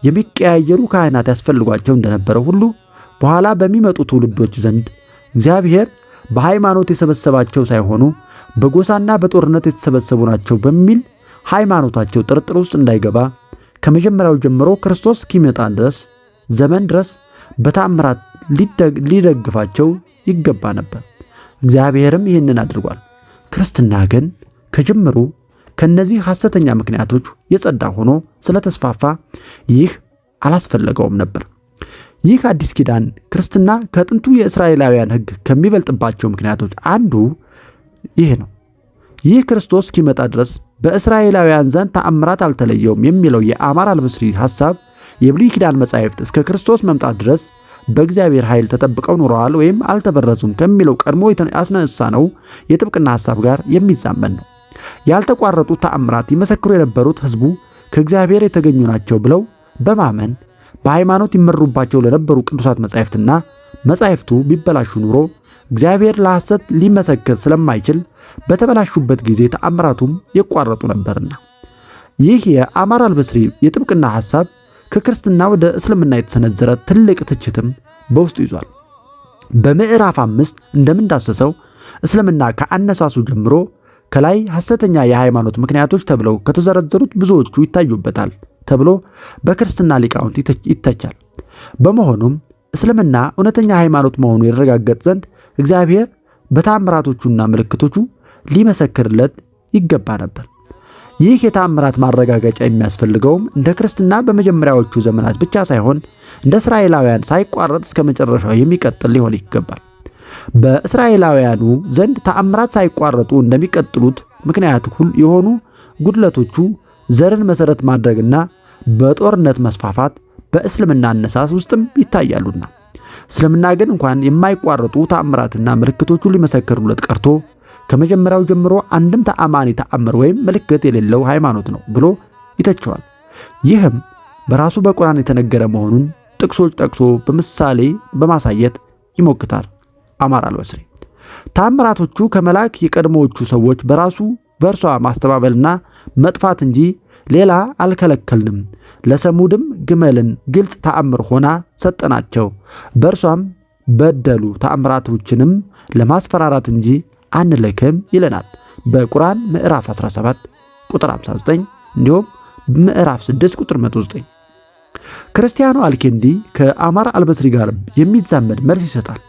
የሚቀያየሩ ካህናት ያስፈልጓቸው እንደነበረ ሁሉ በኋላ በሚመጡ ትውልዶች ዘንድ እግዚአብሔር በሃይማኖት የሰበሰባቸው ሳይሆኑ በጎሳና በጦርነት የተሰበሰቡ ናቸው በሚል ሃይማኖታቸው ጥርጥር ውስጥ እንዳይገባ ከመጀመሪያው ጀምሮ ክርስቶስ እስኪመጣ ድረስ ዘመን ድረስ በተአምራት ሊደግፋቸው ይገባ ነበር። እግዚአብሔርም ይህንን አድርጓል። ክርስትና ግን ከጅምሩ ከነዚህ ሐሰተኛ ምክንያቶች የጸዳ ሆኖ ስለተስፋፋ ይህ አላስፈለገውም ነበር። ይህ አዲስ ኪዳን ክርስትና ከጥንቱ የእስራኤላውያን ሕግ ከሚበልጥባቸው ምክንያቶች አንዱ ይህ ነው። ይህ ክርስቶስ እስኪመጣ ድረስ በእስራኤላውያን ዘንድ ተአምራት አልተለየውም የሚለው የአማራ አልበስሪ ሐሳብ የብሉይ ኪዳን መጻሕፍት እስከ ክርስቶስ መምጣት ድረስ በእግዚአብሔር ኃይል ተጠብቀው ኖረዋል ወይም አልተበረዙም ከሚለው ቀድሞ ያስነሳ ነው የጥብቅና ሐሳብ ጋር የሚዛመን ነው። ያልተቋረጡ ተአምራት ይመሰክሩ የነበሩት ሕዝቡ ከእግዚአብሔር የተገኙ ናቸው ብለው በማመን በሃይማኖት ይመሩባቸው ለነበሩ ቅዱሳት መጻሕፍትና መጻሕፍቱ ቢበላሹ ኑሮ እግዚአብሔር ለሐሰት ሊመሰክር ስለማይችል በተበላሹበት ጊዜ ተአምራቱም ይቋረጡ ነበርና ይህ የአማራ አልበስሪ የጥብቅና ሐሳብ ከክርስትና ወደ እስልምና የተሰነዘረ ትልቅ ትችትም በውስጡ ይዟል። በምዕራፍ 5 እንደምንዳሰሰው እስልምና ከአነሳሱ ጀምሮ ከላይ ሐሰተኛ የሃይማኖት ምክንያቶች ተብለው ከተዘረዘሩት ብዙዎቹ ይታዩበታል ተብሎ በክርስትና ሊቃውንት ይተቻል። በመሆኑም እስልምና እውነተኛ ሃይማኖት መሆኑ ይረጋገጥ ዘንድ እግዚአብሔር በተአምራቶቹና ምልክቶቹ ሊመሰክርለት ይገባ ነበር። ይህ የተአምራት ማረጋገጫ የሚያስፈልገውም እንደ ክርስትና በመጀመሪያዎቹ ዘመናት ብቻ ሳይሆን እንደ እስራኤላውያን ሳይቋረጥ እስከ መጨረሻው የሚቀጥል ሊሆን ይገባል። በእስራኤላውያኑ ዘንድ ተአምራት ሳይቋረጡ እንደሚቀጥሉት ምክንያት የሆኑ ጉድለቶቹ ዘርን መሰረት ማድረግና በጦርነት መስፋፋት በእስልምና አነሳስ ውስጥም ይታያሉና እስልምና ግን እንኳን የማይቋረጡ ተአምራትና ምልክቶቹ ሊመሰክሩለት ቀርቶ ከመጀመሪያው ጀምሮ አንድም ተአማኒ ተአምር ወይም ምልክት የሌለው ሃይማኖት ነው ብሎ ይተቸዋል። ይህም በራሱ በቁርአን የተነገረ መሆኑን ጥቅሶች ጠቅሶ በምሳሌ በማሳየት ይሞግታል አማራ አልበስሪ። ተአምራቶቹ ከመላክ የቀድሞዎቹ ሰዎች በእርሷ ማስተባበልና መጥፋት እንጂ ሌላ አልከለከልንም፣ ለሰሙድም ግመልን ግልጽ ተአምር ሆና ሰጠናቸው፣ በእርሷም በደሉ፣ ተአምራቶችንም ለማስፈራራት እንጂ አንልክም ይለናል በቁርአን ምዕራፍ 17 ቁጥር 59 እንዲሁም ምዕራፍ 6 ቁጥር 109። ክርስቲያኑ አልኬንዲ ከአማራ አልበስሪ ጋር የሚዛመድ መልስ ይሰጣል።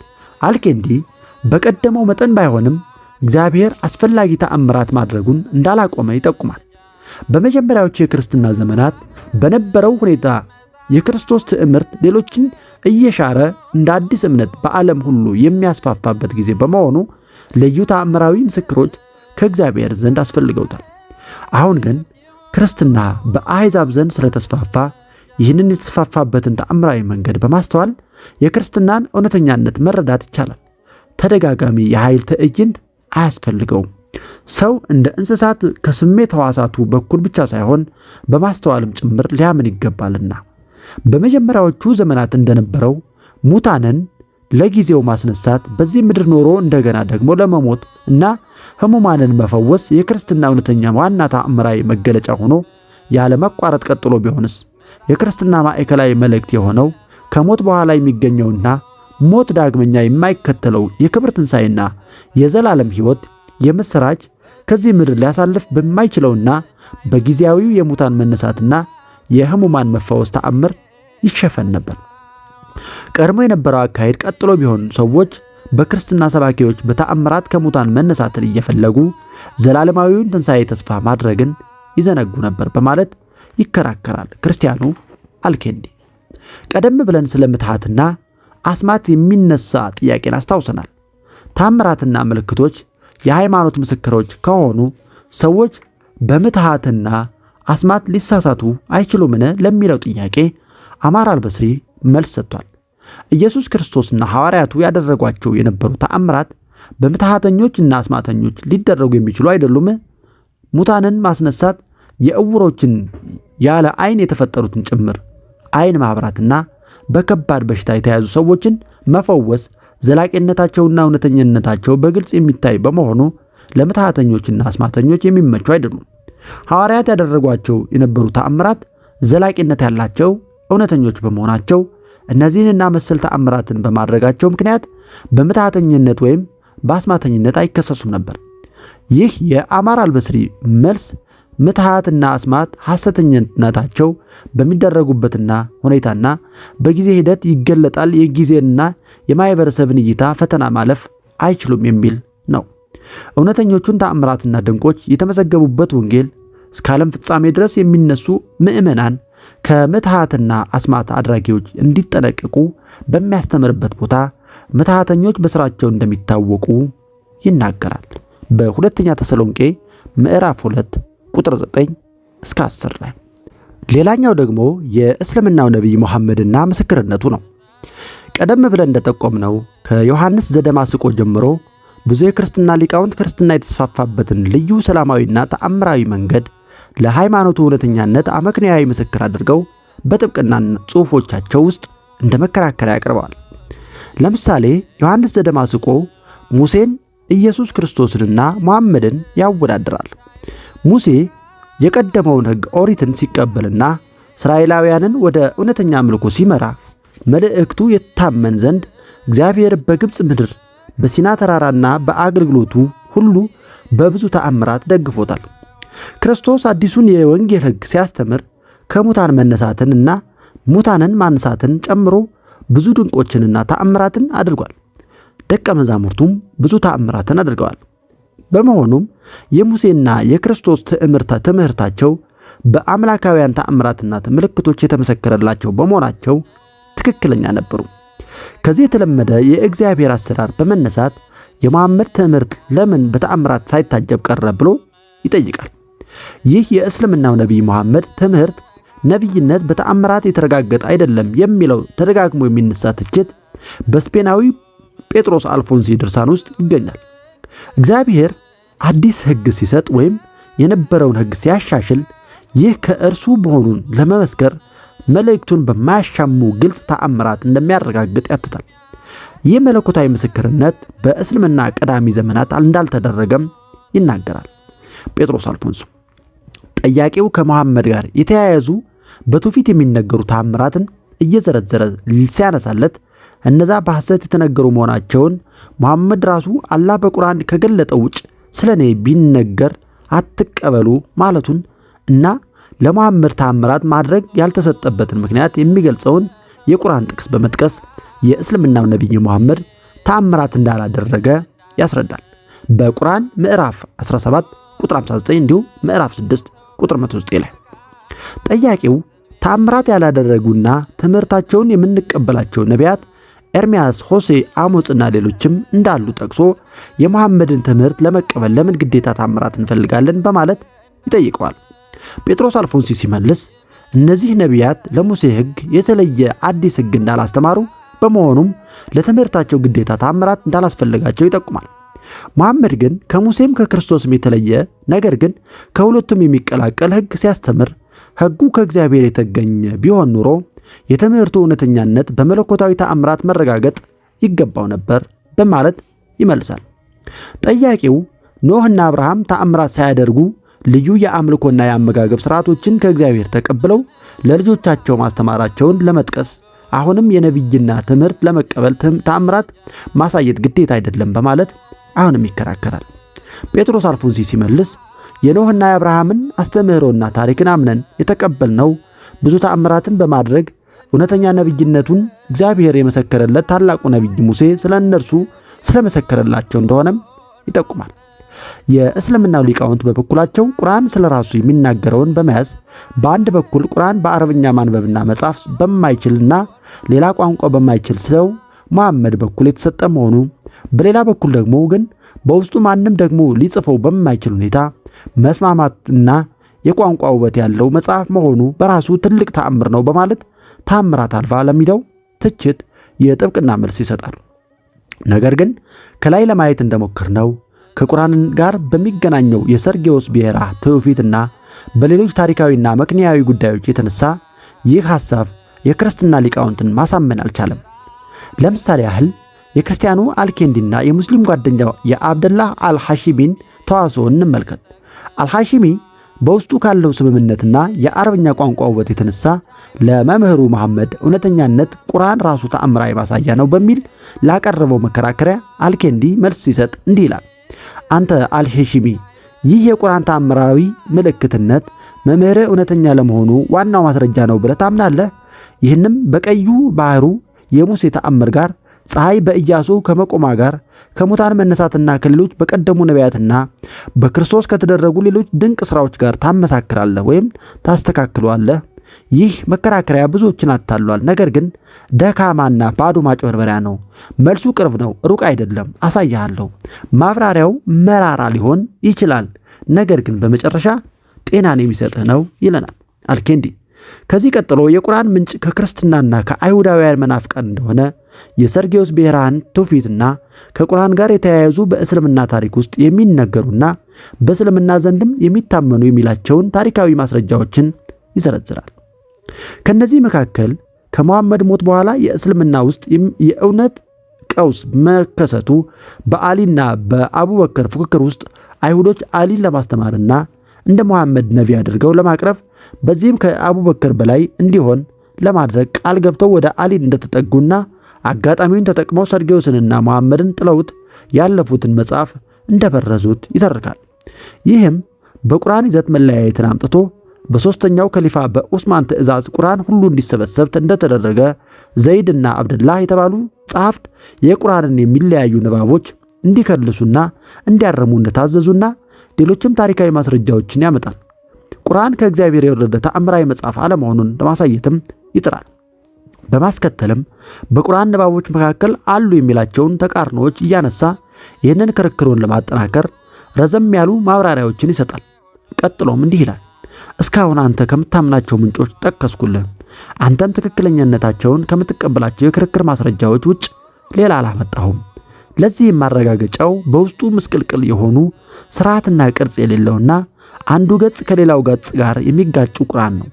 አልኬንዲ በቀደመው መጠን ባይሆንም እግዚአብሔር አስፈላጊ ተአምራት ማድረጉን እንዳላቆመ ይጠቁማል። በመጀመሪያዎቹ የክርስትና ዘመናት በነበረው ሁኔታ የክርስቶስ ትምህርት ሌሎችን እየሻረ እንደ አዲስ እምነት በዓለም ሁሉ የሚያስፋፋበት ጊዜ በመሆኑ ልዩ ተአምራዊ ምስክሮች ከእግዚአብሔር ዘንድ አስፈልገውታል። አሁን ግን ክርስትና በአሕዛብ ዘንድ ስለተስፋፋ ይህንን የተስፋፋበትን ተአምራዊ መንገድ በማስተዋል የክርስትናን እውነተኛነት መረዳት ይቻላል። ተደጋጋሚ የኃይል ትዕይንት አያስፈልገውም። ሰው እንደ እንስሳት ከስሜት ሕዋሳቱ በኩል ብቻ ሳይሆን በማስተዋልም ጭምር ሊያምን ይገባልና በመጀመሪያዎቹ ዘመናት እንደነበረው ሙታንን ለጊዜው ማስነሳት፣ በዚህ ምድር ኖሮ እንደገና ደግሞ ለመሞት እና ሕሙማንን መፈወስ የክርስትና እውነተኛ ዋና ተአምራዊ መገለጫ ሆኖ ያለ መቋረጥ ቀጥሎ ቢሆንስ? የክርስትና ማዕከላዊ መልእክት የሆነው ከሞት በኋላ የሚገኘውና ሞት ዳግመኛ የማይከተለው የክብር ትንሣኤና የዘላለም ሕይወት የምሥራች ከዚህ ምድር ሊያሳልፍ በማይችለውና በጊዜያዊው የሙታን መነሳትና የሕሙማን መፈወስ ተአምር ይሸፈን ነበር። ቀድሞ የነበረው አካሄድ ቀጥሎ ቢሆን ሰዎች በክርስትና ሰባኪዎች በተአምራት ከሙታን መነሳትን እየፈለጉ ዘላለማዊውን ትንሣኤ ተስፋ ማድረግን ይዘነጉ ነበር በማለት ይከራከራል ክርስቲያኑ አልኬንዲ። ቀደም ብለን ስለ ምትሃትና አስማት የሚነሳ ጥያቄን አስታውሰናል። ተአምራትና ምልክቶች የሃይማኖት ምስክሮች ከሆኑ ሰዎች በምትሃትና አስማት ሊሳሳቱ አይችሉምን ለሚለው ጥያቄ አማራ አልበስሪ መልስ ሰጥቷል። ኢየሱስ ክርስቶስና ሐዋርያቱ ያደረጓቸው የነበሩ ተአምራት በምትሃተኞችና አስማተኞች ሊደረጉ የሚችሉ አይደሉም? ሙታንን ማስነሳት፣ የዕውሮችን ያለ ዓይን የተፈጠሩትን ጭምር ዓይን ማብራትና በከባድ በሽታ የተያዙ ሰዎችን መፈወስ ዘላቂነታቸውና እውነተኛነታቸው በግልጽ የሚታይ በመሆኑ ለምትሃተኞችና አስማተኞች የሚመቹ አይደሉም። ሐዋርያት ያደረጓቸው የነበሩ ተአምራት ዘላቂነት ያላቸው እውነተኞች በመሆናቸው እነዚህንና መሰል ተአምራትን በማድረጋቸው ምክንያት በምትሃተኝነት ወይም በአስማተኝነት አይከሰሱም ነበር። ይህ የአማራ አልበስሪ መልስ ምትሃትና አስማት ሐሰተኝነታቸው በሚደረጉበትና ሁኔታና በጊዜ ሂደት ይገለጣል፣ የጊዜንና የማህበረሰብን እይታ ፈተና ማለፍ አይችሉም የሚል ነው። እውነተኞቹን ተአምራትና ድንቆች የተመዘገቡበት ወንጌል እስከ ዓለም ፍጻሜ ድረስ የሚነሱ ምዕመናን ከምትሃትና አስማት አድራጊዎች እንዲጠነቀቁ በሚያስተምርበት ቦታ ምትሃተኞች በስራቸው እንደሚታወቁ ይናገራል። በሁለተኛ ተሰሎንቄ ምዕራፍ 2 ቁጥር 9 እስከ 10 ላይ። ሌላኛው ደግሞ የእስልምናው ነቢይ መሐመድና ምስክርነቱ ነው። ቀደም ብለን እንደጠቆምነው ከዮሐንስ ዘደማስቆ ጀምሮ ብዙ የክርስትና ሊቃውንት ክርስትና የተስፋፋበትን ልዩ ሰላማዊና ተአምራዊ መንገድ ለሃይማኖቱ እውነተኛነት አመክንያዊ ምስክር አድርገው በጥብቅና ጽሑፎቻቸው ውስጥ እንደ መከራከሪያ ያቀርበዋል። ለምሳሌ ዮሐንስ ዘደማስቆ ሙሴን፣ ኢየሱስ ክርስቶስንና መሐመድን ያወዳድራል። ሙሴ የቀደመውን ሕግ ኦሪትን ሲቀበልና እስራኤላውያንን ወደ እውነተኛ አምልኮ ሲመራ መልእክቱ የታመን ዘንድ እግዚአብሔር በግብፅ ምድር በሲና ተራራና በአገልግሎቱ ሁሉ በብዙ ተአምራት ደግፎታል። ክርስቶስ አዲሱን የወንጌል ሕግ ሲያስተምር ከሙታን መነሳትንና ሙታንን ማንሳትን ጨምሮ ብዙ ድንቆችንና ተአምራትን አድርጓል። ደቀ መዛሙርቱም ብዙ ተአምራትን አድርገዋል። በመሆኑም የሙሴና የክርስቶስ ትምህርታቸው በአምላካውያን ተአምራትና ምልክቶች የተመሰከረላቸው በመሆናቸው ትክክለኛ ነበሩ። ከዚህ የተለመደ የእግዚአብሔር አሰራር በመነሳት የመሐመድ ትምህርት ለምን በተአምራት ሳይታጀብ ቀረ ብሎ ይጠይቃል። ይህ የእስልምናው ነቢይ መሐመድ ትምህርት ነቢይነት በተአምራት የተረጋገጠ አይደለም የሚለው ተደጋግሞ የሚነሳ ትችት በስፔናዊ ጴጥሮስ አልፎንሲ ድርሳን ውስጥ ይገኛል። እግዚአብሔር አዲስ ሕግ ሲሰጥ ወይም የነበረውን ሕግ ሲያሻሽል ይህ ከእርሱ መሆኑን ለመመስከር መልእክቱን በማያሻሙ ግልጽ ተአምራት እንደሚያረጋግጥ ያትታል። ይህ መለኮታዊ ምስክርነት በእስልምና ቀዳሚ ዘመናት እንዳልተደረገም ይናገራል። ጴጥሮስ አልፎንሶ ጠያቂው ከመሐመድ ጋር የተያያዙ በትውፊት የሚነገሩ ተአምራትን እየዘረዘረ ሲያነሳለት እነዛ በሐሰት የተነገሩ መሆናቸውን መሐመድ ራሱ አላህ በቁርአን ከገለጠው ውጭ ስለኔ ቢነገር አትቀበሉ ማለቱን እና ለመሐመድ ተአምራት ማድረግ ያልተሰጠበትን ምክንያት የሚገልጸውን የቁርአን ጥቅስ በመጥቀስ የእስልምናው ነቢይ መሐመድ ተአምራት እንዳላደረገ ያስረዳል። በቁርአን ምዕራፍ 17 ቁጥር 59 እንዲሁም ምዕራፍ 6 ቁጥር 109 ላይ ጠያቂው ተአምራት ያላደረጉና ትምህርታቸውን የምንቀበላቸው ነቢያት ኤርሚያስ፣ ሆሴ፣ አሞጽና ሌሎችም እንዳሉ ጠቅሶ የመሐመድን ትምህርት ለመቀበል ለምን ግዴታ ተአምራት እንፈልጋለን በማለት ይጠይቀዋል። ጴጥሮስ አልፎንሲ ሲመልስ እነዚህ ነቢያት ለሙሴ ሕግ የተለየ አዲስ ሕግ እንዳላስተማሩ በመሆኑም ለትምህርታቸው ግዴታ ተአምራት እንዳላስፈልጋቸው ይጠቁማል። መሐመድ ግን ከሙሴም ከክርስቶስም የተለየ ነገር ግን ከሁለቱም የሚቀላቀል ሕግ ሲያስተምር ሕጉ ከእግዚአብሔር የተገኘ ቢሆን ኑሮ የትምህርቱ እውነተኛነት በመለኮታዊ ተአምራት መረጋገጥ ይገባው ነበር በማለት ይመልሳል። ጠያቂው ኖህና አብርሃም ተአምራት ሳያደርጉ ልዩ የአምልኮና የአመጋገብ ሥርዓቶችን ከእግዚአብሔር ተቀብለው ለልጆቻቸው ማስተማራቸውን ለመጥቀስ አሁንም የነቢይና ትምህርት ለመቀበል ተአምራት ማሳየት ግዴታ አይደለም በማለት አሁንም ይከራከራል። ጴጥሮስ አልፎንሲ ሲመልስ የኖህና የአብርሃምን አስተምህሮና ታሪክን አምነን የተቀበልነው ብዙ ተአምራትን በማድረግ እውነተኛ ነቢይነቱን እግዚአብሔር የመሰከረለት ታላቁ ነቢይ ሙሴ ስለ እነርሱ ስለመሰከረላቸው እንደሆነም ይጠቁማል። የእስልምናው ሊቃውንት በበኩላቸው ቁርአን ስለራሱ የሚናገረውን በመያዝ በአንድ በኩል ቁርአን በአረብኛ ማንበብና መጻፍ በማይችልና ሌላ ቋንቋ በማይችል ሰው መሐመድ በኩል የተሰጠ መሆኑ፣ በሌላ በኩል ደግሞ ግን በውስጡ ማንም ደግሞ ሊጽፈው በማይችል ሁኔታ መስማማትና የቋንቋ ውበት ያለው መጽሐፍ መሆኑ በራሱ ትልቅ ተአምር ነው በማለት ተአምራት አልባ ለሚለው ትችት የጥብቅና መልስ ይሰጣሉ። ነገር ግን ከላይ ለማየት እንደሞከርነው ከቁርአን ጋር በሚገናኘው የሰርጌዎስ ብሔራ ትውፊትና በሌሎች ታሪካዊና ምክንያታዊ ጉዳዮች የተነሳ ይህ ሐሳብ የክርስትና ሊቃውንትን ማሳመን አልቻለም። ለምሳሌ ያህል የክርስቲያኑ አልኬንዲና የሙስሊም ጓደኛው የአብደላህ አልሐሺሚን ተዋስኦ እንመልከት። አልሐሺሚ በውስጡ ካለው ስምምነትና የአረብኛ ቋንቋ ውበት የተነሳ ለመምህሩ መሐመድ እውነተኛነት ቁርአን ራሱ ተአምራዊ ማሳያ ነው በሚል ላቀረበው መከራከሪያ አልኬንዲ መልስ ሲሰጥ እንዲህ ይላል። አንተ አልሐሺሚ፣ ይህ የቁርአን ተአምራዊ ምልክትነት መምህር እውነተኛ ለመሆኑ ዋናው ማስረጃ ነው ብለህ ታምናለህ? ይህንም በቀዩ ባህሩ የሙሴ ተአምር ጋር ፀሐይ በኢያሱ ከመቆሟ ጋር ከሙታን መነሳትና ከሌሎች በቀደሙ ነቢያትና በክርስቶስ ከተደረጉ ሌሎች ድንቅ ሥራዎች ጋር ታመሳክራለህ ወይም ታስተካክለዋለህ? ይህ መከራከሪያ ብዙዎችን አታሏል። ነገር ግን ደካማና ባዶ ማጭበርበሪያ ነው። መልሱ ቅርብ ነው፣ ሩቅ አይደለም። አሳያለሁ። ማብራሪያው መራራ ሊሆን ይችላል፣ ነገር ግን በመጨረሻ ጤናን የሚሰጥህ ነው ይለናል አልኬንዲ። ከዚህ ቀጥሎ የቁርአን ምንጭ ከክርስትናና ከአይሁዳውያን መናፍቃን እንደሆነ የሰርጌዎስ ብሔራን ትውፊትና ከቁርአን ጋር የተያያዙ በእስልምና ታሪክ ውስጥ የሚነገሩና በእስልምና ዘንድም የሚታመኑ የሚላቸውን ታሪካዊ ማስረጃዎችን ይዘረዝራል። ከነዚህ መካከል ከመሐመድ ሞት በኋላ የእስልምና ውስጥ የእውነት ቀውስ መከሰቱ፣ በአሊና በአቡበከር ፉክክር ውስጥ አይሁዶች አሊን ለማስተማርና እንደ መሐመድ ነቢ አድርገው ለማቅረብ በዚህም ከአቡበከር በላይ እንዲሆን ለማድረግ ቃል ገብተው ወደ አሊ እንደተጠጉና አጋጣሚውን ተጠቅመው ሰርጌዎስንና መሐመድን ጥለውት ያለፉትን መጽሐፍ እንደበረዙት ይተርካል። ይህም በቁርአን ይዘት መለያየትን አምጥቶ በሶስተኛው ከሊፋ በኡስማን ትእዛዝ ቁርአን ሁሉ እንዲሰበሰብ እንደተደረገ ዘይድና አብደላህ የተባሉ ጸሐፍት የቁርአንን የሚለያዩ ንባቦች እንዲከልሱና እንዲያረሙ እንደታዘዙና ሌሎችም ታሪካዊ ማስረጃዎችን ያመጣል። ቁርአን ከእግዚአብሔር የወረደ ተአምራዊ መጽሐፍ አለመሆኑን ለማሳየትም ይጥራል። በማስከተልም በቁርአን ንባቦች መካከል አሉ የሚላቸውን ተቃርኖዎች እያነሳ ይህንን ክርክሩን ለማጠናከር ረዘም ያሉ ማብራሪያዎችን ይሰጣል። ቀጥሎም እንዲህ ይላል። እስካሁን አንተ ከምታምናቸው ምንጮች ጠቀስኩልህ። አንተም ትክክለኛነታቸውን ከምትቀበላቸው የክርክር ማስረጃዎች ውጭ ሌላ አላመጣሁም። ለዚህም ማረጋገጫው በውስጡ ምስቅልቅል የሆኑ ስርዓትና ቅርጽ የሌለውና አንዱ ገጽ ከሌላው ገጽ ጋር የሚጋጩ ቁርአን ነው።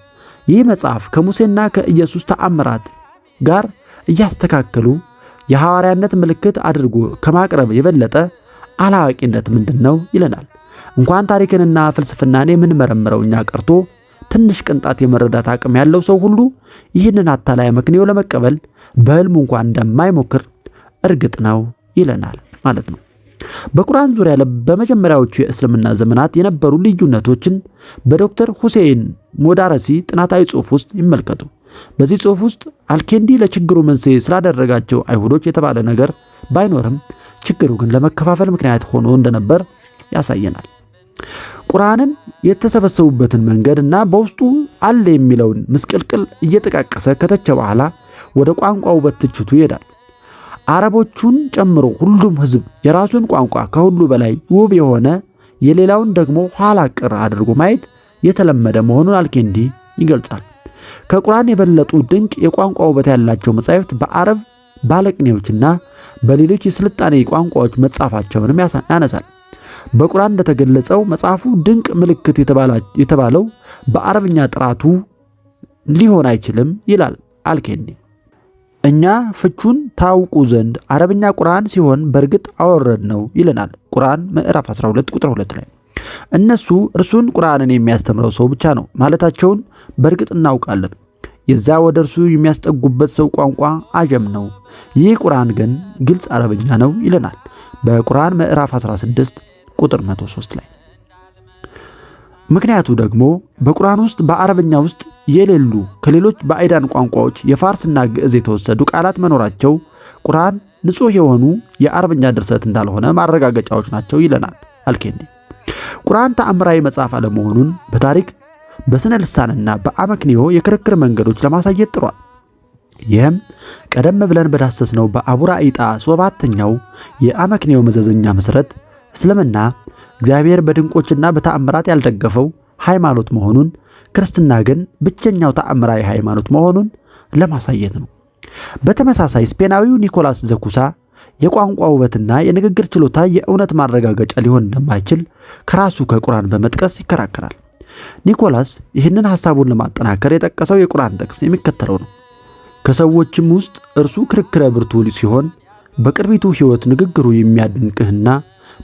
ይህ መጽሐፍ ከሙሴና ከኢየሱስ ተአምራት ጋር እያስተካከሉ የሐዋርያነት ምልክት አድርጎ ከማቅረብ የበለጠ አላዋቂነት ምንድነው ይለናል። እንኳን ታሪክንና ፍልስፍናን የምንመረምረው እኛ ቀርቶ ትንሽ ቅንጣት የመረዳት አቅም ያለው ሰው ሁሉ ይህንን አታላይ መክንዮ ለመቀበል በህልሙ እንኳን እንደማይሞክር እርግጥ ነው ይለናል ማለት ነው። በቁርአን ዙሪያ በመጀመሪያዎቹ የእስልምና ዘመናት የነበሩ ልዩነቶችን በዶክተር ሁሴን ሞዳረሲ ጥናታዊ ጽሑፍ ውስጥ ይመልከቱ። በዚህ ጽሑፍ ውስጥ አልኬንዲ ለችግሩ መንስኤ ስላደረጋቸው አይሁዶች የተባለ ነገር ባይኖርም ችግሩ ግን ለመከፋፈል ምክንያት ሆኖ እንደነበር ያሳየናል። ቁርአንን የተሰበሰቡበትን መንገድና በውስጡ አለ የሚለውን ምስቅልቅል እየተቃቀሰ ከተቸ በኋላ ወደ ቋንቋው በትችቱ ይሄዳል። አረቦቹን ጨምሮ ሁሉም ሕዝብ የራሱን ቋንቋ ከሁሉ በላይ ውብ የሆነ የሌላውን ደግሞ ኋላ ቀር አድርጎ ማየት የተለመደ መሆኑን አልኬንዲ ይገልጻል። ከቁርአን የበለጡ ድንቅ የቋንቋ ውበት ያላቸው መጻሕፍት በአረብ ባለቅኔዎችና በሌሎች የስልጣኔ ቋንቋዎች መጻፋቸውንም ያነሳል። በቁርአን እንደተገለጸው መጽሐፉ ድንቅ ምልክት የተባለው በአረብኛ ጥራቱ ሊሆን አይችልም ይላል አልኬንዲ። እኛ ፍቹን ታውቁ ዘንድ አረብኛ ቁርአን ሲሆን በእርግጥ አወረድ ነው ይለናል ቁርአን ምዕራፍ 12 ቁጥር 2 ላይ። እነሱ እርሱን ቁርአንን የሚያስተምረው ሰው ብቻ ነው ማለታቸውን በእርግጥ እናውቃለን። የዛ ወደ እርሱ የሚያስጠጉበት ሰው ቋንቋ አጀም ነው። ይህ ቁርአን ግን ግልጽ አረብኛ ነው ይለናል በቁርአን ምዕራፍ 16 ቁጥር 103 ላይ። ምክንያቱ ደግሞ በቁርአን ውስጥ በአረብኛ ውስጥ የሌሉ ከሌሎች ባዕዳን ቋንቋዎች የፋርስና ግዕዝ የተወሰዱ ቃላት መኖራቸው ቁርአን ንጹህ የሆኑ የአረብኛ ድርሰት እንዳልሆነ ማረጋገጫዎች ናቸው ይለናል አልኬንዲ። ቁርአን ተአምራዊ መጽሐፍ አለመሆኑን በታሪክ በስነ ልሳንና በአመክንዮ የክርክር መንገዶች ለማሳየት ጥሯል። ይህም ቀደም ብለን በዳሰስነው በአቡራኢጣ 7ኛው የአመክንዮ መዘዘኛ መሰረት እስልምና እግዚአብሔር በድንቆችና በተአምራት ያልደገፈው ሃይማኖት መሆኑን፣ ክርስትና ግን ብቸኛው ተአምራዊ ሃይማኖት መሆኑን ለማሳየት ነው። በተመሳሳይ ስፔናዊው ኒኮላስ ዘኩሳ የቋንቋ ውበትና የንግግር ችሎታ የእውነት ማረጋገጫ ሊሆን እንደማይችል ከራሱ ከቁርአን በመጥቀስ ይከራከራል። ኒኮላስ ይህንን ሐሳቡን ለማጠናከር የጠቀሰው የቁርአን ጥቅስ የሚከተለው ነው። ከሰዎችም ውስጥ እርሱ ክርክረ ብርቱ ሲሆን በቅርቢቱ ሕይወት ንግግሩ የሚያድንቅህና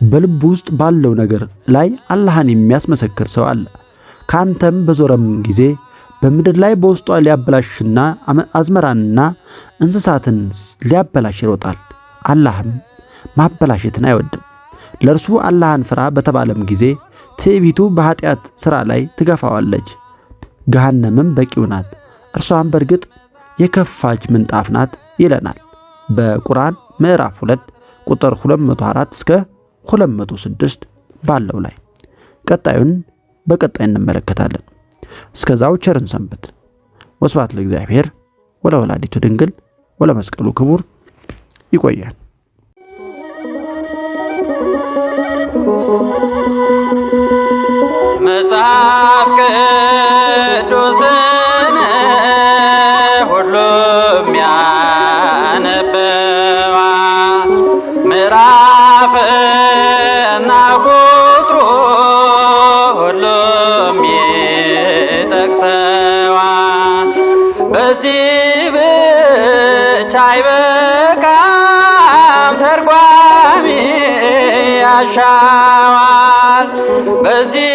በልቡ ውስጥ ባለው ነገር ላይ አላህን የሚያስመሰክር ሰው አለ። ካንተም በዞረም ጊዜ በምድር ላይ በውስጧ ሊያበላሽና አዝመራንና እንስሳትን ሊያበላሽ ይሮጣል። አላህም ማበላሸትን አይወድም። ለእርሱ አላህን ፍራ በተባለም ጊዜ ትዕቢቱ በኃጢአት ሥራ ላይ ትገፋዋለች። ገሃነምም በቂው ናት፣ እርሷም በእርግጥ የከፋች ምንጣፍ ናት ይለናል በቁርአን ምዕራፍ 2 ቁጥር 204 እስከ 206 ባለው ላይ። ቀጣዩን በቀጣይ እንመለከታለን። እስከዛው ቸርን ሰንብት። ወስብሐት ለእግዚአብሔር ወለወላዲቱ ድንግል ወለመስቀሉ ክቡር። ይቆያል። መጽሐፍ ቅዱስን ሁሉም ያነበዋል፣ ምዕራፍና ቁጥሩ ሁሉም ይጠቅሰዋል። በዚህ ብቻ አይበቃም፣ ተርጓሚ ያሻዋል። በዚህ